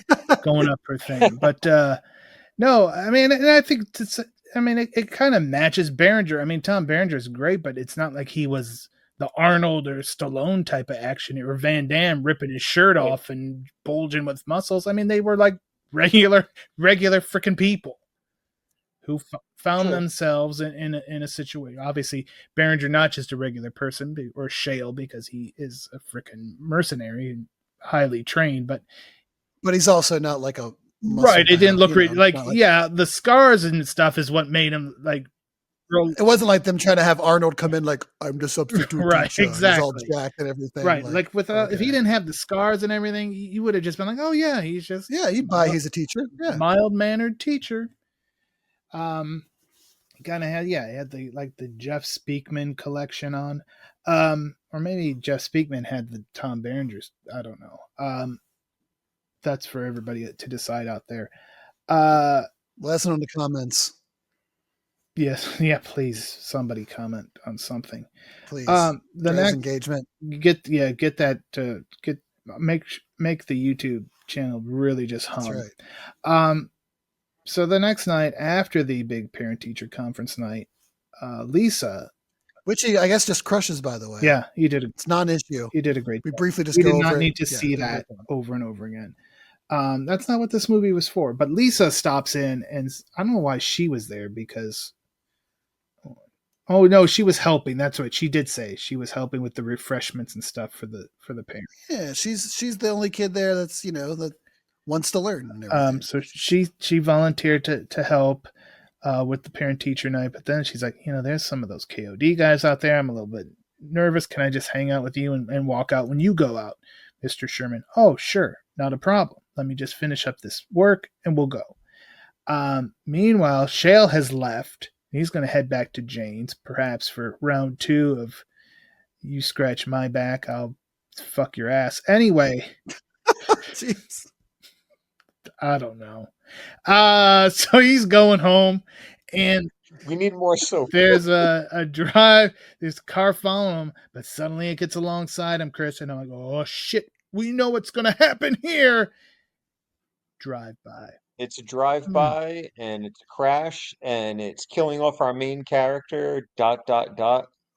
going up her thing. But no, I mean, and I think it kind of matches Berenger. I mean, Tom Berenger is great, but it's not like he was the Arnold or Stallone type of action, or Van Damme ripping his shirt off and bulging with muscles. I mean, they were like regular freaking people who found themselves in a situation. Obviously, Berenger not just a regular person, or Shale, because he is a freaking mercenary and highly trained, but he's also not like a right. It didn't look like the scars and stuff is what made him like. It wasn't like them trying to have Arnold come in like, I'm the substitute right, teacher. exactly. He's all jacked and everything. Right, like without if he didn't have the scars and everything, you would have just been like, oh yeah, he's just you'd buy he's a teacher, mild mannered teacher. Kind of had he had the Jeff Speakman collection on, or maybe Jeff Speakman had the Tom Berenger's. I don't know. That's for everybody to decide out there. Lesson on the comments. Yes, yeah. Please, somebody comment on something. Please. The next engagement. Get that make the YouTube channel really just hum. That's right. So the next night after the big parent-teacher conference night, Lisa, which he I guess just crushes, by the way. Yeah, he did. It's not an issue. He did a great. We job. briefly just we go did not over need to see that over and over again. That's not what this movie was for. But Lisa stops in, and I don't know why she was there because. Oh no, she was helping. That's what she did say. She was helping with the refreshments and stuff for the parents. Yeah, she's the only kid there that's that wants to learn. So she volunteered to help with the parent teacher night, but then she's like, there's some of those KOD guys out there. I'm a little bit nervous. Can I just hang out with you and walk out when you go out, Mr. Sherman? Oh, sure, not a problem. Let me just finish up this work and we'll go. Meanwhile, Shale has left. He's going to head back to Jane's, perhaps for round 2 of you scratch my back, I'll fuck your ass. Anyway. Jeez. I don't know. So he's going home, and we need more soap. There's a drive. There's a car following him, but suddenly it gets alongside him, Chris, and I'm like, oh, shit. We know what's going to happen here. Drive by. It's a drive-by, and it's a crash, and it's killing off our main character, ...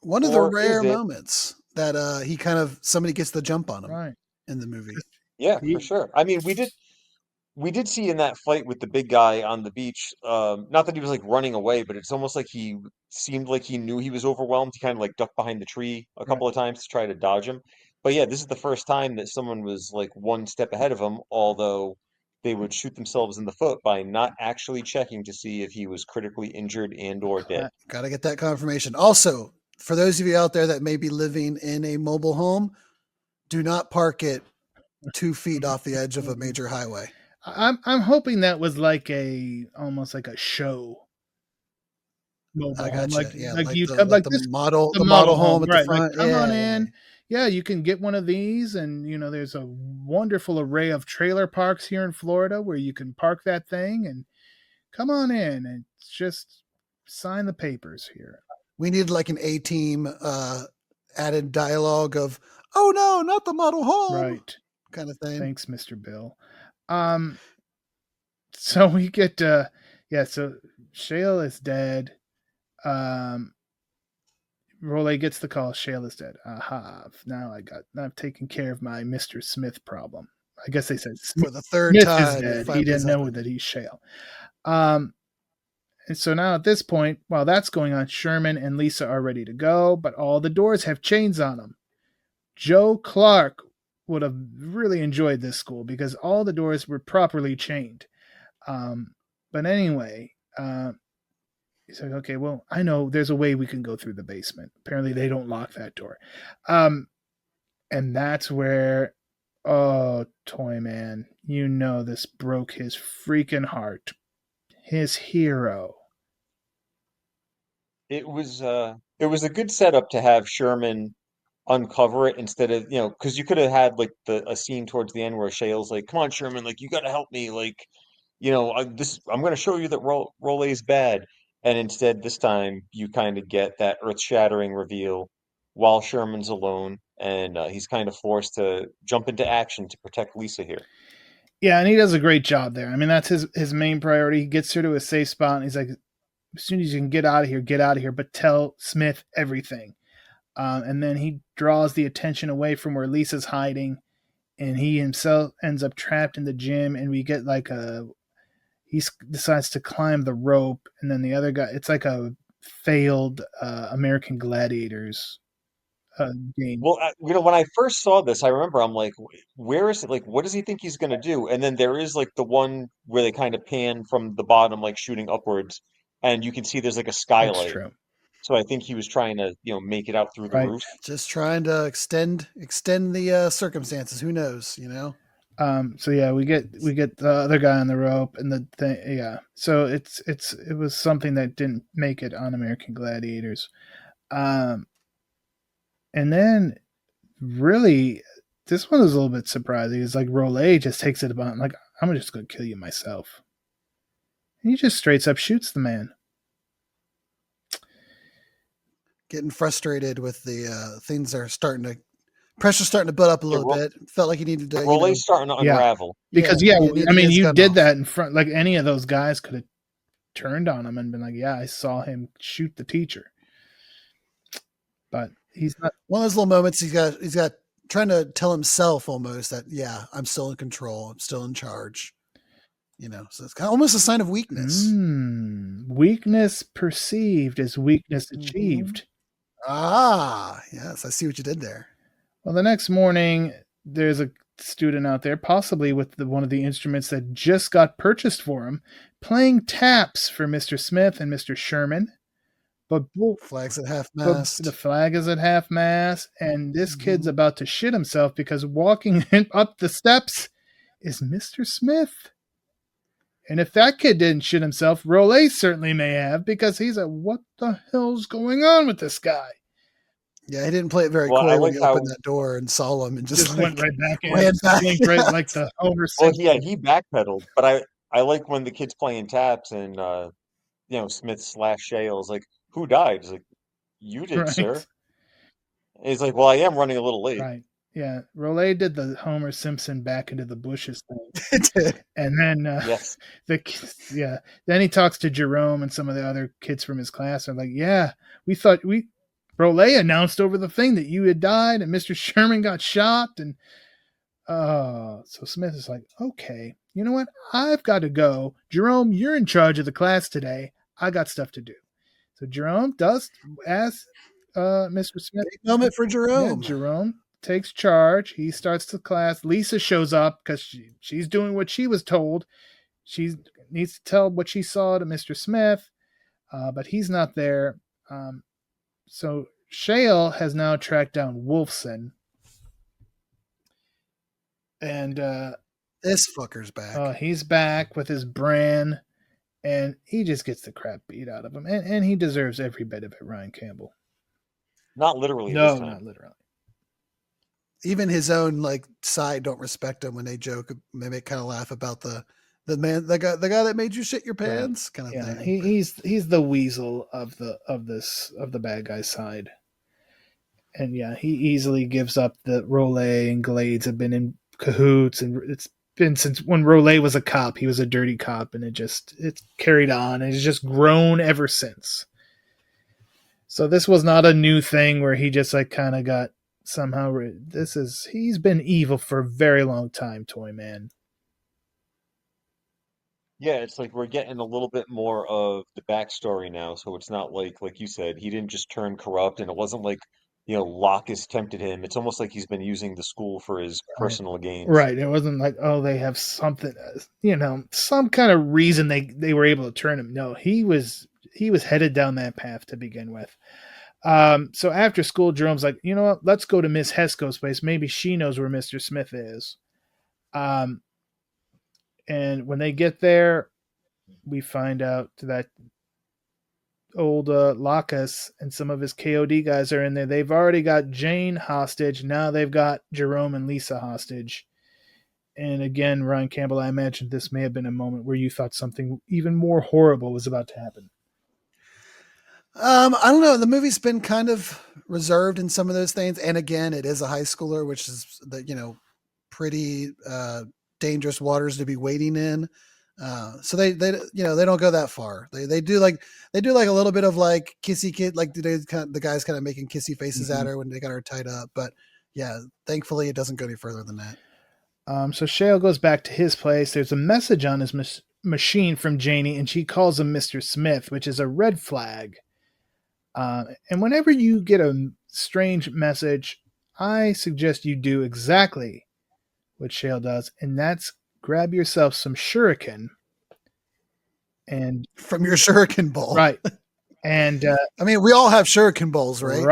One of the rare moments that he kind of, somebody gets the jump on him in the movie. Yeah, for sure. I mean, we did see in that fight with the big guy on the beach, not that he was like running away, but it's almost like he seemed like he knew he was overwhelmed. He kind of like ducked behind the tree a couple of times to try to dodge him. But yeah, this is the first time that someone was like one step ahead of him, although they would shoot themselves in the foot by not actually checking to see if he was critically injured and or dead. Gotta get that confirmation. Also, for those of you out there that may be living in a mobile home, do not park it 2 feet off the edge of a major highway. I'm hoping that was almost like a show. I got you. Like the model home at the front. Like, come on in. Yeah, you can get one of these, and there's a wonderful array of trailer parks here in Florida where you can park that thing and come on in and just sign the papers here. We need like an A-team added dialogue of, oh no, not the model home. Right. Kind of thing. Thanks, Mr. Bill. So we get so Shale is dead. Rolly gets the call. Shale is dead. Aha! Now I've taken care of my Mr. Smith problem. I guess they said for the third Smith time. Is dead. He didn't know that he's Shale. And so now at this point, while that's going on, Sherman and Lisa are ready to go, but all the doors have chains on them. Joe Clark would have really enjoyed this school because all the doors were properly chained. But anyway, he's like, okay, well, I know there's a way we can go through the basement. Apparently they don't lock that door. And that's where, Toyman, this broke his freaking heart. His hero. It was a good setup to have Sherman uncover it instead of because you could have had like a scene towards the end where Shale's like, come on Sherman, like you got to help me, like I'm going to show you that Rolle's bad, and instead this time you kind of get that earth-shattering reveal while Sherman's alone, and he's kind of forced to jump into action to protect Lisa here. Yeah, and he does a great job there. I mean, that's his main priority. He gets her to a safe spot, and he's like, as soon as you can get out of here, get out of here, but tell Smith everything. And then he draws the attention away from where Lisa's hiding, and he himself ends up trapped in the gym, and we get like he decides to climb the rope, and then the other guy, it's like a failed American Gladiators game. Well, when I first saw this, I remember I'm like, where is it? Like, what does he think he's gonna do? And then there is like the one where they kind of pan from the bottom, like shooting upwards, and you can see there's like a That's skylight. true. So I think he was trying to, make it out through the Right. roof. Just trying to extend the circumstances. Who knows? So yeah, we get the other guy on the rope, and the thing, yeah. So it was something that didn't make it on American Gladiators. And then really, this one was a little bit surprising. It's like Rollet just takes it upon, like, I'm just going to kill you myself. And he just straight up shoots the man. Getting frustrated with the things are pressure's starting to build up a little bit. Felt like he needed to. Rollet's starting to unravel. Because I mean, you did that in front. Like any of those guys could have turned on him and been like, "Yeah, I saw him shoot the teacher." But he's not. One of those little moments he's got trying to tell himself almost that, yeah, I'm still in control. I'm still in charge. So it's kind of almost a sign of weakness. Weakness perceived is weakness achieved. Ah, yes. I see what you did there. Well, the next morning, there's a student out there, possibly with one of the instruments that just got purchased for him, playing taps for Mr. Smith and Mr. Sherman. But flag's at half mast. The flag is at half mast, and this kid's about to shit himself because walking up the steps is Mr. Smith. And if that kid didn't shit himself, Rollet certainly may have, because he's like, what the hell's going on with this guy? Yeah, he didn't play it very cool when he opened that door and saw him and just went right back in. Right like the Homer Simpson. Well, yeah, he backpedaled, but I like when the kid's playing taps and Smith / Shale's like, who died? He's like, you did, sir. And he's like, well, I am running a little late. Right. Yeah, Rollet did the Homer Simpson back into the bushes thing. And then yes. Then he talks to Jerome and some of the other kids from his class and like, yeah, we thought Rollet announced over the thing that you had died and Mr. Sherman got shot. And so Smith is like, okay, you know what? I've got to go. Jerome, you're in charge of the class today. I got stuff to do. So Jerome does as Mr. Smith. Big moment for Jerome. Yeah, Jerome takes charge. He starts the class. Lisa shows up because she's doing what she was told. She needs to tell what she saw to Mr. Smith, but he's not there. So Shale has now tracked down Wolfson. And this fucker's back. He's back with his bran, and he just gets the crap beat out of him. And he deserves every bit of it, Ryan Campbell. Not literally. No, not literally. Even his own side don't respect him when they joke. They make kind of laugh about the man, the guy that made you shit your pants, kind of thing. He's the weasel of the bad guy's side, and yeah, he easily gives up that Rollet and Glades have been in cahoots, and it's been since when Rollet was a cop. He was a dirty cop, and it's carried on, and it's just grown ever since. So this was not a new thing where he just kind of got. Somehow, he's been evil for a very long time, Toyman. Yeah, it's like we're getting a little bit more of the backstory now, so it's not like you said, he didn't just turn corrupt, and it wasn't like, Locus tempted him. It's almost like he's been using the school for his personal gains. Right. It wasn't like, oh, they have something, some kind of reason they were able to turn him. No, he was headed down that path to begin with. So after school, Jerome's like, you know what? Let's go to Miss Hesco's place. Maybe she knows where Mr. Smith is. And when they get there, we find out that old Lacus and some of his KOD guys are in there. They've already got Jane hostage. Now they've got Jerome and Lisa hostage. And again, Ryan Campbell, I imagine this may have been a moment where you thought something even more horrible was about to happen. I don't know. The movie's been kind of reserved in some of those things. And again, it is a high schooler, which is pretty dangerous waters to be wading in. So they don't go that far. They do like a little bit of like kissy kid, like the guys kind of making kissy faces at her when they got her tied up. But yeah, thankfully it doesn't go any further than that. So Shale goes back to his place. There's a message on his machine from Janie, and she calls him Mr. Smith, which is a red flag. And whenever you get a strange message, I suggest you do exactly what Shale does, and that's grab yourself some shuriken. And from your shuriken bowl. Right. And I mean, we all have shuriken bowls, right?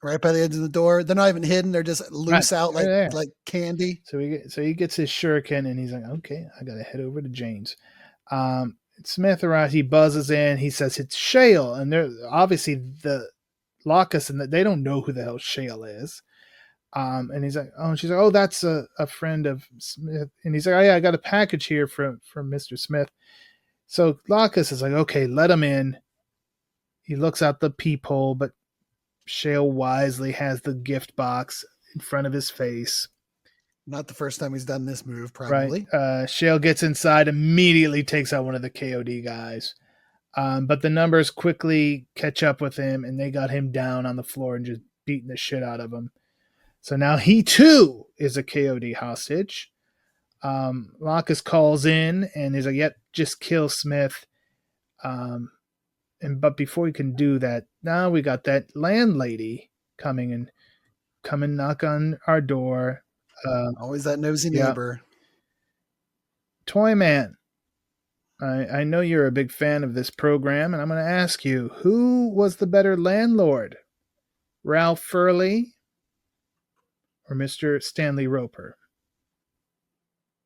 Right by the edge of the door. They're not even hidden. They're just loose out like candy. So he gets his shuriken, and he's like, okay, I got to head over to Jane's. Smith arrives. He buzzes in. He says it's Shale, and they're obviously the Locus, and they don't know who the hell Shale is. And he's like, oh, and she's like, oh, that's a friend of Smith. And he's like, oh yeah, I got a package here from Mr. Smith. So Locus is like, okay, let him in. He looks out the peephole, but Shale wisely has the gift box in front of his face. Not the first time he's done this move, probably. Right. Shale gets inside, immediately takes out one of the KOD guys. But the numbers quickly catch up with him, and they got him down on the floor and just beating the shit out of him. So now he, too, is a KOD hostage. Locus calls in, and he's like, yep, just kill Smith. But before he can do that, now we got that landlady come and knock on our door. Always that nosy neighbor. Toyman, I know you're a big fan of this program, and I'm going to ask you, who was the better landlord? Ralph Furley or Mr. Stanley Roper?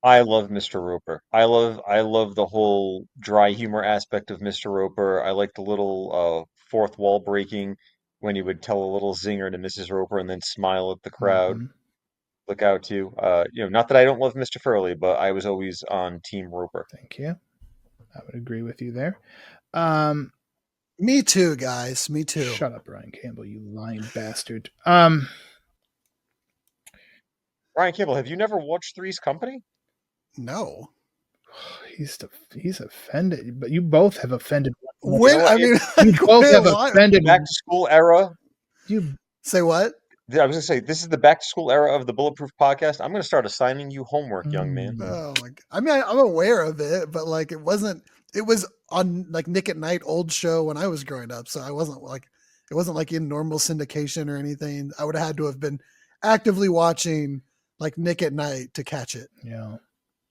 I love Mr. Roper. I love the whole dry humor aspect of Mr. Roper. I like the little fourth wall breaking when he would tell a little zinger to Mrs. Roper and then smile at the crowd. Mm-hmm. Look out to not that I don't love Mr. Furley, but I was always on Team Roper. Thank you. I would agree with you there. Me too, guys. Me too. Shut up, Brian Campbell, you lying bastard. Brian Campbell, have you never watched Three's Company? No. He's offended, but you both have offended. When, I mean, you both have offended. Back to school era. You say what? I was going to say, this is the back to school era of the Bulletproof Podcast. I'm going to start assigning you homework, young man. Oh my God. I mean, I'm aware of it, but like it was on like Nick at Night old show when I was growing up. So it wasn't like in normal syndication or anything. I would have had to have been actively watching like Nick at Night to catch it. Yeah.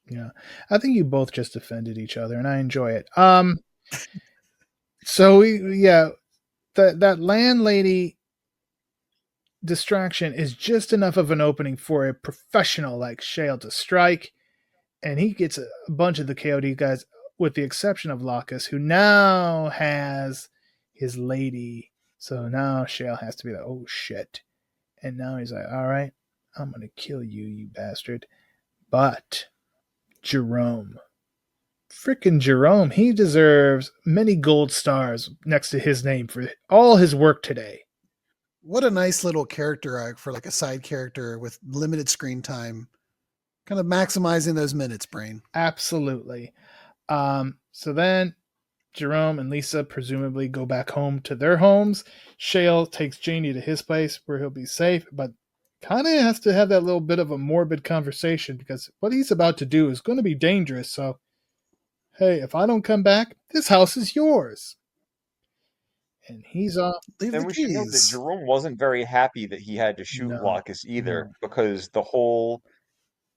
Yeah. I think you both just offended each other, and I enjoy it. So that landlady distraction is just enough of an opening for a professional like Shale to strike, and he gets a bunch of the KOD guys, with the exception of Locus, who now has his lady. So now Shale has to be like, oh shit. And now he's like, all right, I'm going to kill you, you bastard. But Jerome, frickin' Jerome, he deserves many gold stars next to his name for all his work today. What a nice little character arc for like a side character with limited screen time. Kind of maximizing those minutes, Brain. Absolutely. So then Jerome and Lisa presumably go back home to their homes. Shale takes Janie to his place where he'll be safe, but kind of has to have that little bit of a morbid conversation because what he's about to do is going to be dangerous. So, hey, if I don't come back, this house is yours. And he's off. And we should note that Jerome wasn't very happy that he had to shoot Locus either, because the whole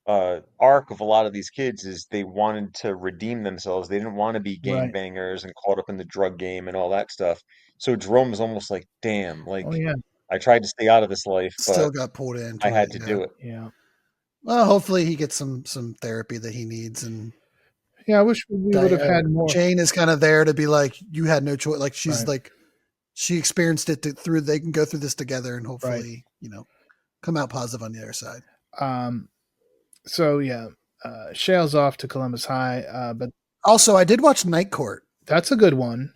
arc of a lot of these kids is they wanted to redeem themselves. They didn't want to be gangbangers and caught up in the drug game and all that stuff. So Jerome was almost like, damn, like I tried to stay out of this life, but still got pulled in. I had to do it. Yeah. Well, hopefully he gets some therapy that he needs. And I wish we would have had more. Jane is kind of there to be like, you had no choice. Like she's like, she experienced it through. They can go through this together, and hopefully, come out positive on the other side. So Shale's off to Columbus High, but also I did watch Night Court. That's a good one.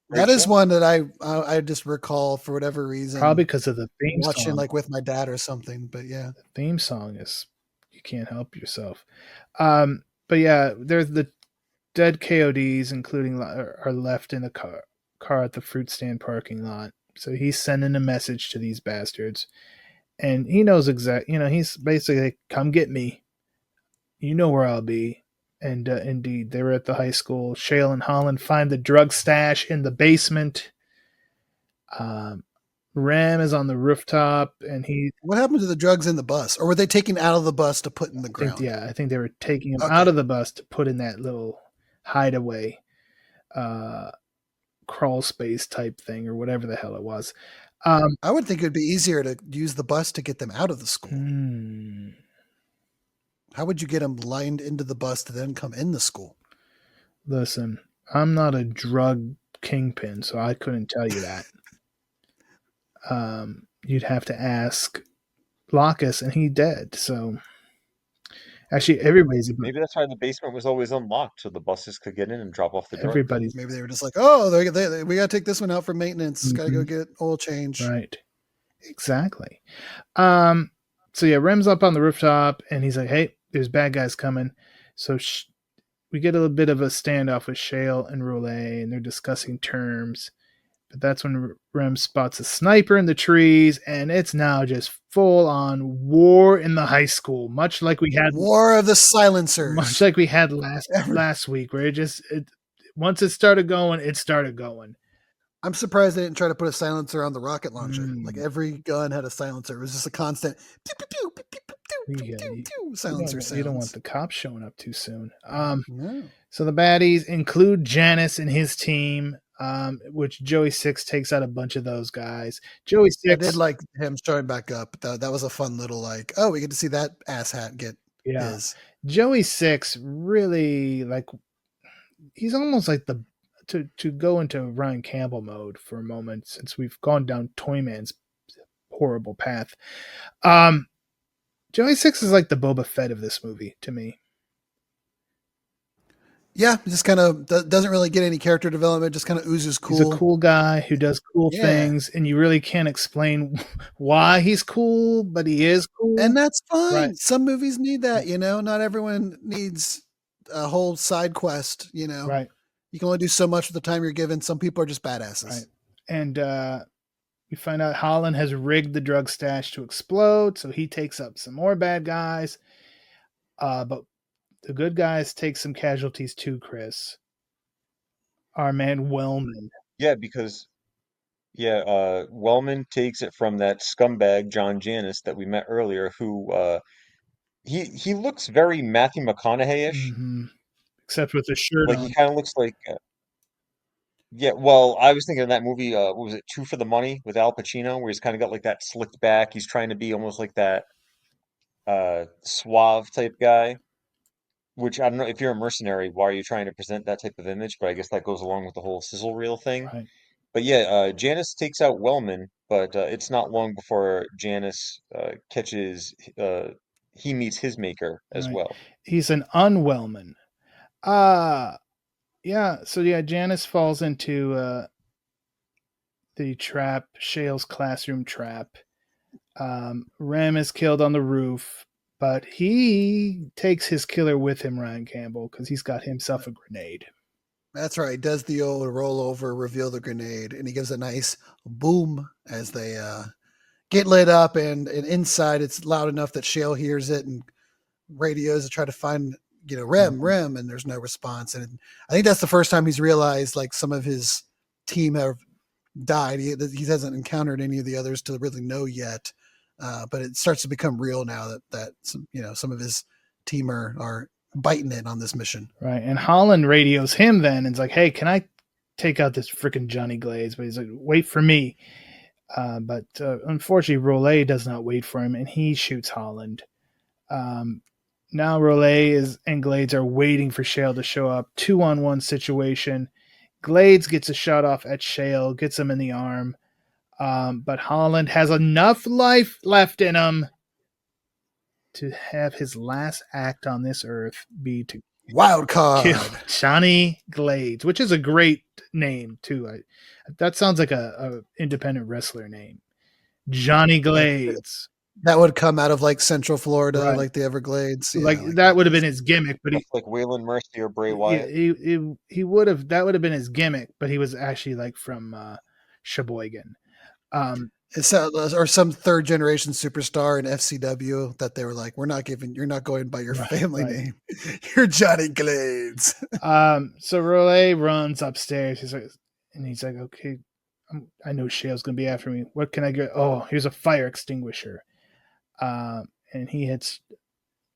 That is one that I just recall for whatever reason. Probably because of the theme watching song. Like with my dad or something. But yeah, the theme song is you can't help yourself. But yeah, there's the dead KODs, including are left in the car at the fruit stand parking lot. So he's sending a message to these bastards, and he knows he's basically like, come get me. You know where I'll be. And indeed, they were at the high school. Shale and Holland find the drug stash in the basement. Ram is on the rooftop, and What happened to the drugs in the bus? Or were they taken out of the bus to put in the ground? I think they were taking them out of the bus to put in that little hideaway crawl space type thing, or whatever the hell it was. I would think it would be easier to use the bus to get them out of the school. How would you get them lined into the bus to then come in the school? Listen, I'm not a drug kingpin, so I couldn't tell you that. You'd have to ask Locus, and he dead. So actually, everybody's maybe that's why the basement was always unlocked, so the buses could get in and drop off the drugs. Maybe they were just like, oh, we got to take this one out for maintenance. Got to go get oil change. Right. Exactly. So yeah, Rem's up on the rooftop, and he's like, hey, there's bad guys coming. So we get a little bit of a standoff with Shale and Roulet, and they're discussing terms. But that's when Rem spots a sniper in the trees, and it's now just full-on war in the high school, much like we had War of the Silencers, much like we had last week, where once it started going, it started going. I'm surprised they didn't try to put a silencer on the rocket launcher. Like every gun had a silencer. It was just a constant pew, pew, pew, pew, pew, pew, pew, pew, pew, silencer sounds. You don't want the cops showing up too soon. No. So the baddies include Janus and his team, which Joey Six takes out a bunch of those guys. Joey Six, I did like him showing back up. That was a fun little like, oh, we get to see that asshat get his. Joey Six really, like, he's almost like to go into Ryan Campbell mode for a moment, since we've gone down Toyman's horrible path. Joey Six is like the Boba Fett of this movie to me. Yeah, just kind of doesn't really get any character development, just kind of oozes cool. He's a cool guy who does cool things, and you really can't explain why he's cool, but he is cool. And that's fine. Right. Some movies need that, not everyone needs a whole side quest, Right. You can only do so much with the time you're given. Some people are just badasses. Right. And we find out Holland has rigged the drug stash to explode, so he takes up some more bad guys. But the good guys take some casualties too, Chris. Our man Wellman. Yeah, because Wellman takes it from that scumbag John Janus that we met earlier, who he looks very Matthew McConaughey-ish. Mm-hmm. Except with the shirt like on. He kind of looks like well, I was thinking of that movie, what was it, Two for the Money, with Al Pacino, where he's kind of got like that slicked back. He's trying to be almost like that suave type guy, which I don't know, if you're a mercenary, why are you trying to present that type of image? But I guess that goes along with the whole sizzle reel thing. Right. But yeah, Janus takes out Wellman, but it's not long before Janus he meets his maker as well. He's an unwellman. Janus falls into the trap, Shale's classroom trap. Rem is killed on the roof, but he takes his killer with him, Ryan Campbell, because he's got himself a grenade. That's right. He does the old roll over, reveal the grenade, and he gives a nice boom as they get lit up, and inside it's loud enough that Shale hears it and radios to try to find Rem, and there's no response. And I think that's the first time he's realized like some of his team have died. He hasn't encountered any of the others to really know yet. But it starts to become real now that some of his team are biting it on this mission. Right. And Holland radios him then and is like, hey, can I take out this freaking Johnny Glaze? But he's like, wait for me. But unfortunately, Roulet does not wait for him, and he shoots Holland. Now Roulet and Glades are waiting for Shale to show up. 2-on-1 situation. Glades gets a shot off at Shale, gets him in the arm. But Holland has enough life left in him to have his last act on this earth be to wild card kill Johnny Glades, which is a great name too. That sounds like a independent wrestler name. Johnny Glades. That would come out of like Central Florida, Right. like the Everglades. Like that would have been his gimmick, but Just like Waylon Mercy or Bray yeah, Wyatt. he would have, that would have been his gimmick, but he was actually like from Sheboygan. Or some third generation superstar in FCW that they were like, you're not going by your family name. You're Johnny Glades. So Rollet runs upstairs. He's like, okay, I know Shale's going to be after me. What can I get? Oh, here's a fire extinguisher. And he hits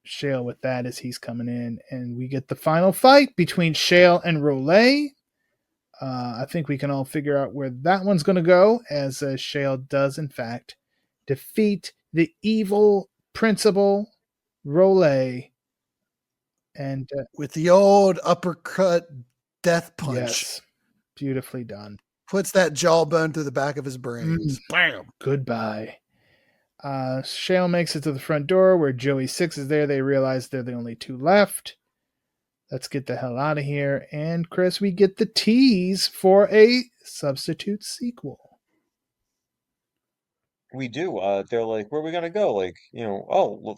Shale with that as he's coming in. And we get the final fight between Shale and Rollet. I think we can all figure out where that one's going to go, as Shale does, in fact, defeat the evil principal Rollet. And with the old uppercut death punch. Yes, beautifully done. Puts that jawbone through the back of his brain. Bam. Goodbye. Shale makes it to the front door where Joey Six is there. They realize they're the only two left. Let's get the hell out of here. And Chris, we get the tease for a substitute sequel. We do. They're like, where are we gonna go? Like,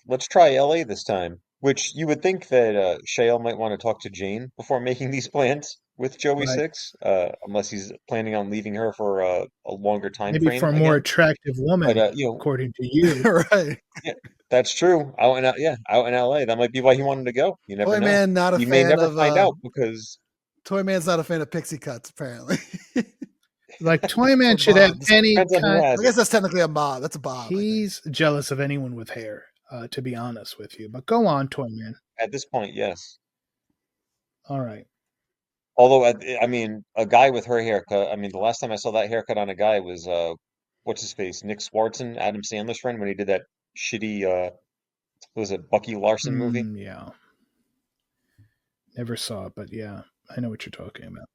let's try LA this time. Which you would think that Shale might want to talk to Jane before making these plans with Joey Six, unless he's planning on leaving her for a longer time Maybe frame. for a more attractive woman, but, according to you. Right. Yeah, that's true. Out in LA. That might be why he wanted to go. You never know. Toyman not a you fan may never of, find out because Toyman's not a fan of pixie cuts, apparently. Like Toyman should have any kind. I guess that's technically a bob. That's a bob. He's jealous of anyone with hair, to be honest with you. But go on, Toyman. At this point, yes. All right. Although, I mean, a guy with her haircut. I mean, the last time I saw that haircut on a guy was what's his face, Nick Swartzen, Adam Sandler's friend, when he did that shitty what was it, Bucky Larson movie? Yeah. Never saw it, but yeah, I know what you're talking about.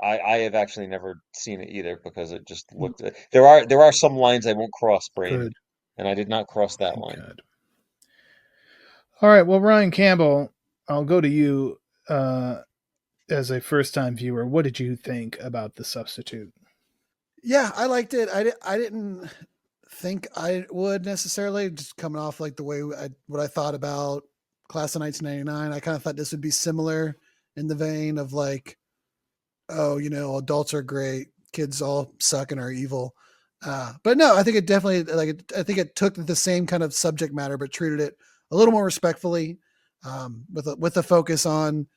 I have actually never seen it either because it just looked. There are some lines I won't cross, Brain, and I did not cross that line. Good. All right, well, Ryan Campbell, I'll go to you as a first-time viewer. What did you think about The Substitute? Yeah, I liked it. I didn't think I would necessarily, just coming off like the way what I thought about Class of 1999. I kind of thought this would be similar in the vein of like, oh, adults are great, kids all suck and are evil. But no, I think it definitely, I think it took the same kind of subject matter, but treated it a little more respectfully, with a focus on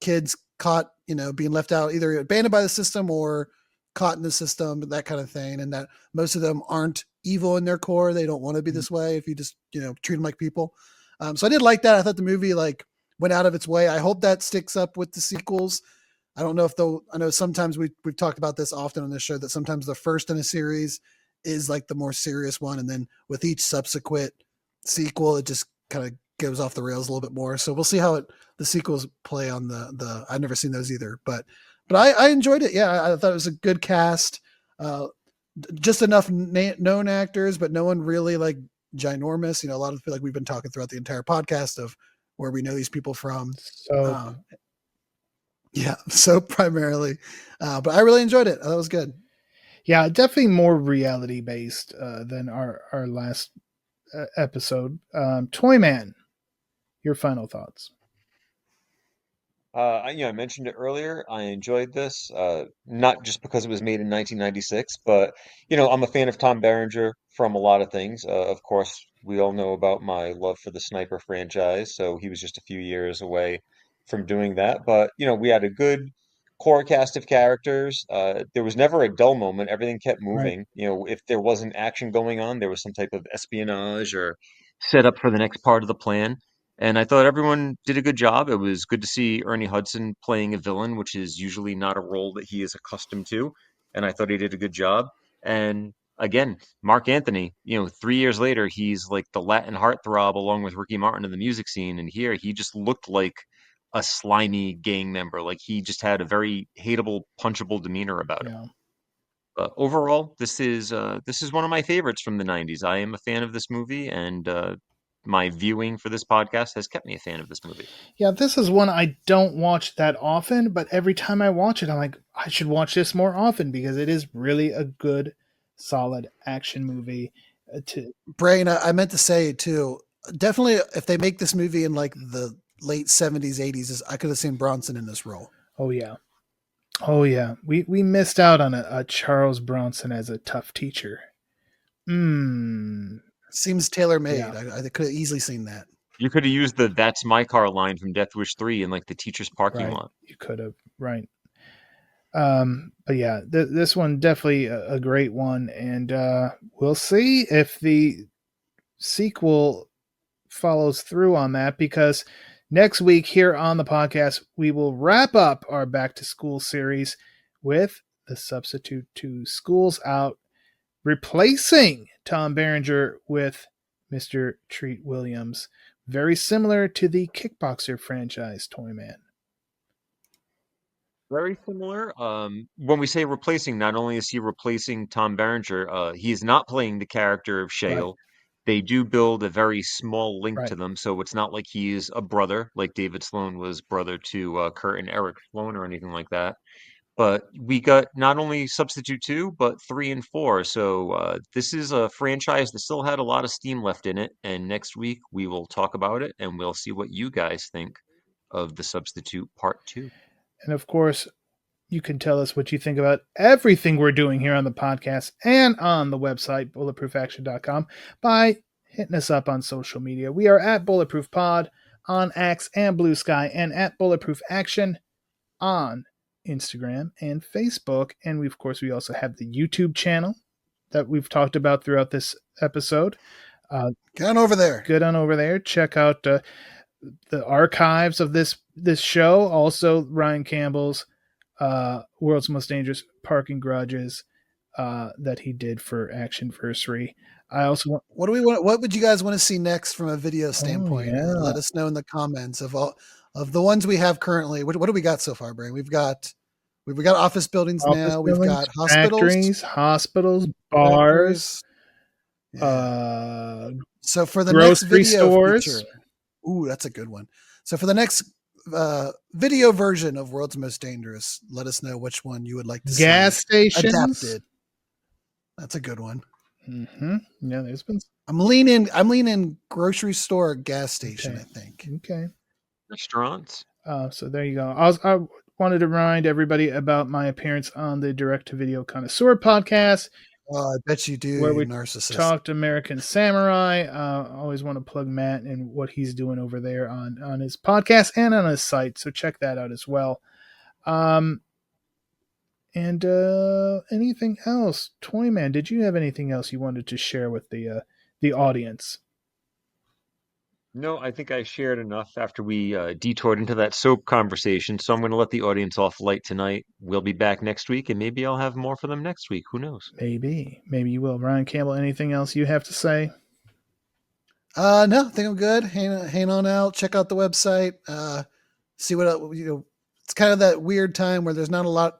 kids caught, being left out, either abandoned by the system or caught in the system, that kind of thing. And that most of them aren't evil in their core. They don't want to be this way if you just, treat them like people. So I did like that. I thought the movie went out of its way. I hope that sticks up with the sequels. I don't know if I know sometimes we've talked about this often on this show, that sometimes the first in a series is like the more serious one. And then with each subsequent sequel, it just kind of goes off the rails a little bit more. So we'll see how the sequels play on I've never seen those either, but I enjoyed it. Yeah. I thought it was a good cast, just enough known actors, but no one really like ginormous. A lot of like we've been talking throughout the entire podcast of where we know these people from. So yeah, so primarily, but I really enjoyed it. That was good. Yeah, definitely more reality based than our last episode. Toyman, your final thoughts. I mentioned it earlier. I enjoyed this, not just because it was made in 1996, but I'm a fan of Tom Berenger from a lot of things. Of course, we all know about my love for the Sniper franchise, so he was just a few years away from doing that. But we had a good core cast of characters. There was never a dull moment. Everything kept moving. Right. If there wasn't action going on, there was some type of espionage or setup for the next part of the plan. And I thought everyone did a good job. It was good to see Ernie Hudson playing a villain, which is usually not a role that he is accustomed to. And I thought he did a good job. And again, Mark Anthony, 3 years later, he's like the Latin heartthrob along with Ricky Martin in the music scene. And here he just looked like a slimy gang member. Like he just had a very hateable, punchable demeanor about him. But overall, this is one of my favorites from the 90s. I am a fan of this movie, and my viewing for this podcast has kept me a fan of this movie. Yeah, this is one I don't watch that often, but every time I watch it, I'm like, I should watch this more often because it is really a good, solid action movie. Brain, I meant to say too, definitely if they make this movie in like the late 70s, 80s, I could have seen Bronson in this role. Oh yeah. Oh yeah. We missed out on a Charles Bronson as a tough teacher. Seems tailor-made. Yeah. I could have easily seen that. You could have used the "That's my car" line from Death Wish 3 in like the teacher's parking lot. You could have, right. But yeah, this one definitely a great one, and we'll see if the sequel follows through on that, because next week here on the podcast we will wrap up our Back to School series with The Substitute 2, School's Out, replacing Tom Berenger with Mr. Treat Williams, very similar to the Kickboxer franchise, Toyman. Very similar. When we say replacing, not only is he replacing Tom Berenger, he is not playing the character of Shale. Right. They do build a very small link Right. to them, so it's not like he is a brother, like David Sloan was brother to Kurt and Eric Sloan or anything like that. But we got not only Substitute 2, but 3 and 4. So this is a franchise that still had a lot of steam left in it. And next week we will talk about it, and we'll see what you guys think of The Substitute Part 2. And of course, you can tell us what you think about everything we're doing here on the podcast and on the website, bulletproofaction.com, by hitting us up on social media. We are at Bulletproof Pod on X and Blue Sky, and at Bulletproof Action on Instagram and Facebook. And we, of course, we also have the YouTube channel that we've talked about throughout this episode. Get on over there. Get on over there. Check out the archives of this show. Also, Ryan Campbell's World's Most Dangerous Parking Garages that he did for Actionversary. I also want. What would you guys want to see next from a video standpoint? Yeah. Let us know in the comments of the ones we have currently. What do we got so far, Brian? We've got office buildings now. We've got hospitals, factories, hospitals, bars. Yeah. So for the grocery next video stores. Feature, ooh, that's a good one. So for the next video version of World's Most Dangerous, let us know which one you would like to see. Gas stations adapted. That's a good one. Mm-hmm. Yeah, there's been. I'm leaning grocery store, gas station. Okay. I think. Okay. Restaurants. So there you go. I wanted to remind everybody about my appearance on the Direct to Video Connoisseur podcast. Oh, I bet you do. Where we narcissist. talked American Samurai. I always want to plug Matt and what he's doing over there on his podcast and on his site. So check that out as well. And anything else? Toyman, did you have anything else you wanted to share with the audience? No, I think I shared enough after we detoured into that soap conversation. So I'm going to let the audience off light tonight. We'll be back next week, and maybe I'll have more for them next week. Who knows? Maybe you will. Ryan Campbell, anything else you have to say? No, I think I'm good. Hang on out. Check out the website. See what it's kind of that weird time where there's not a lot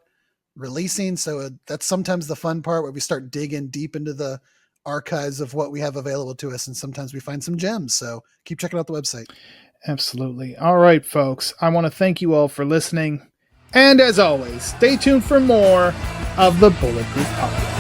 releasing. So that's sometimes the fun part where we start digging deep into the archives of what we have available to us, and sometimes we find some gems. So keep checking out the website. Absolutely. All right, folks. I want to thank you all for listening. And as always, stay tuned for more of the Bulletproof Podcast.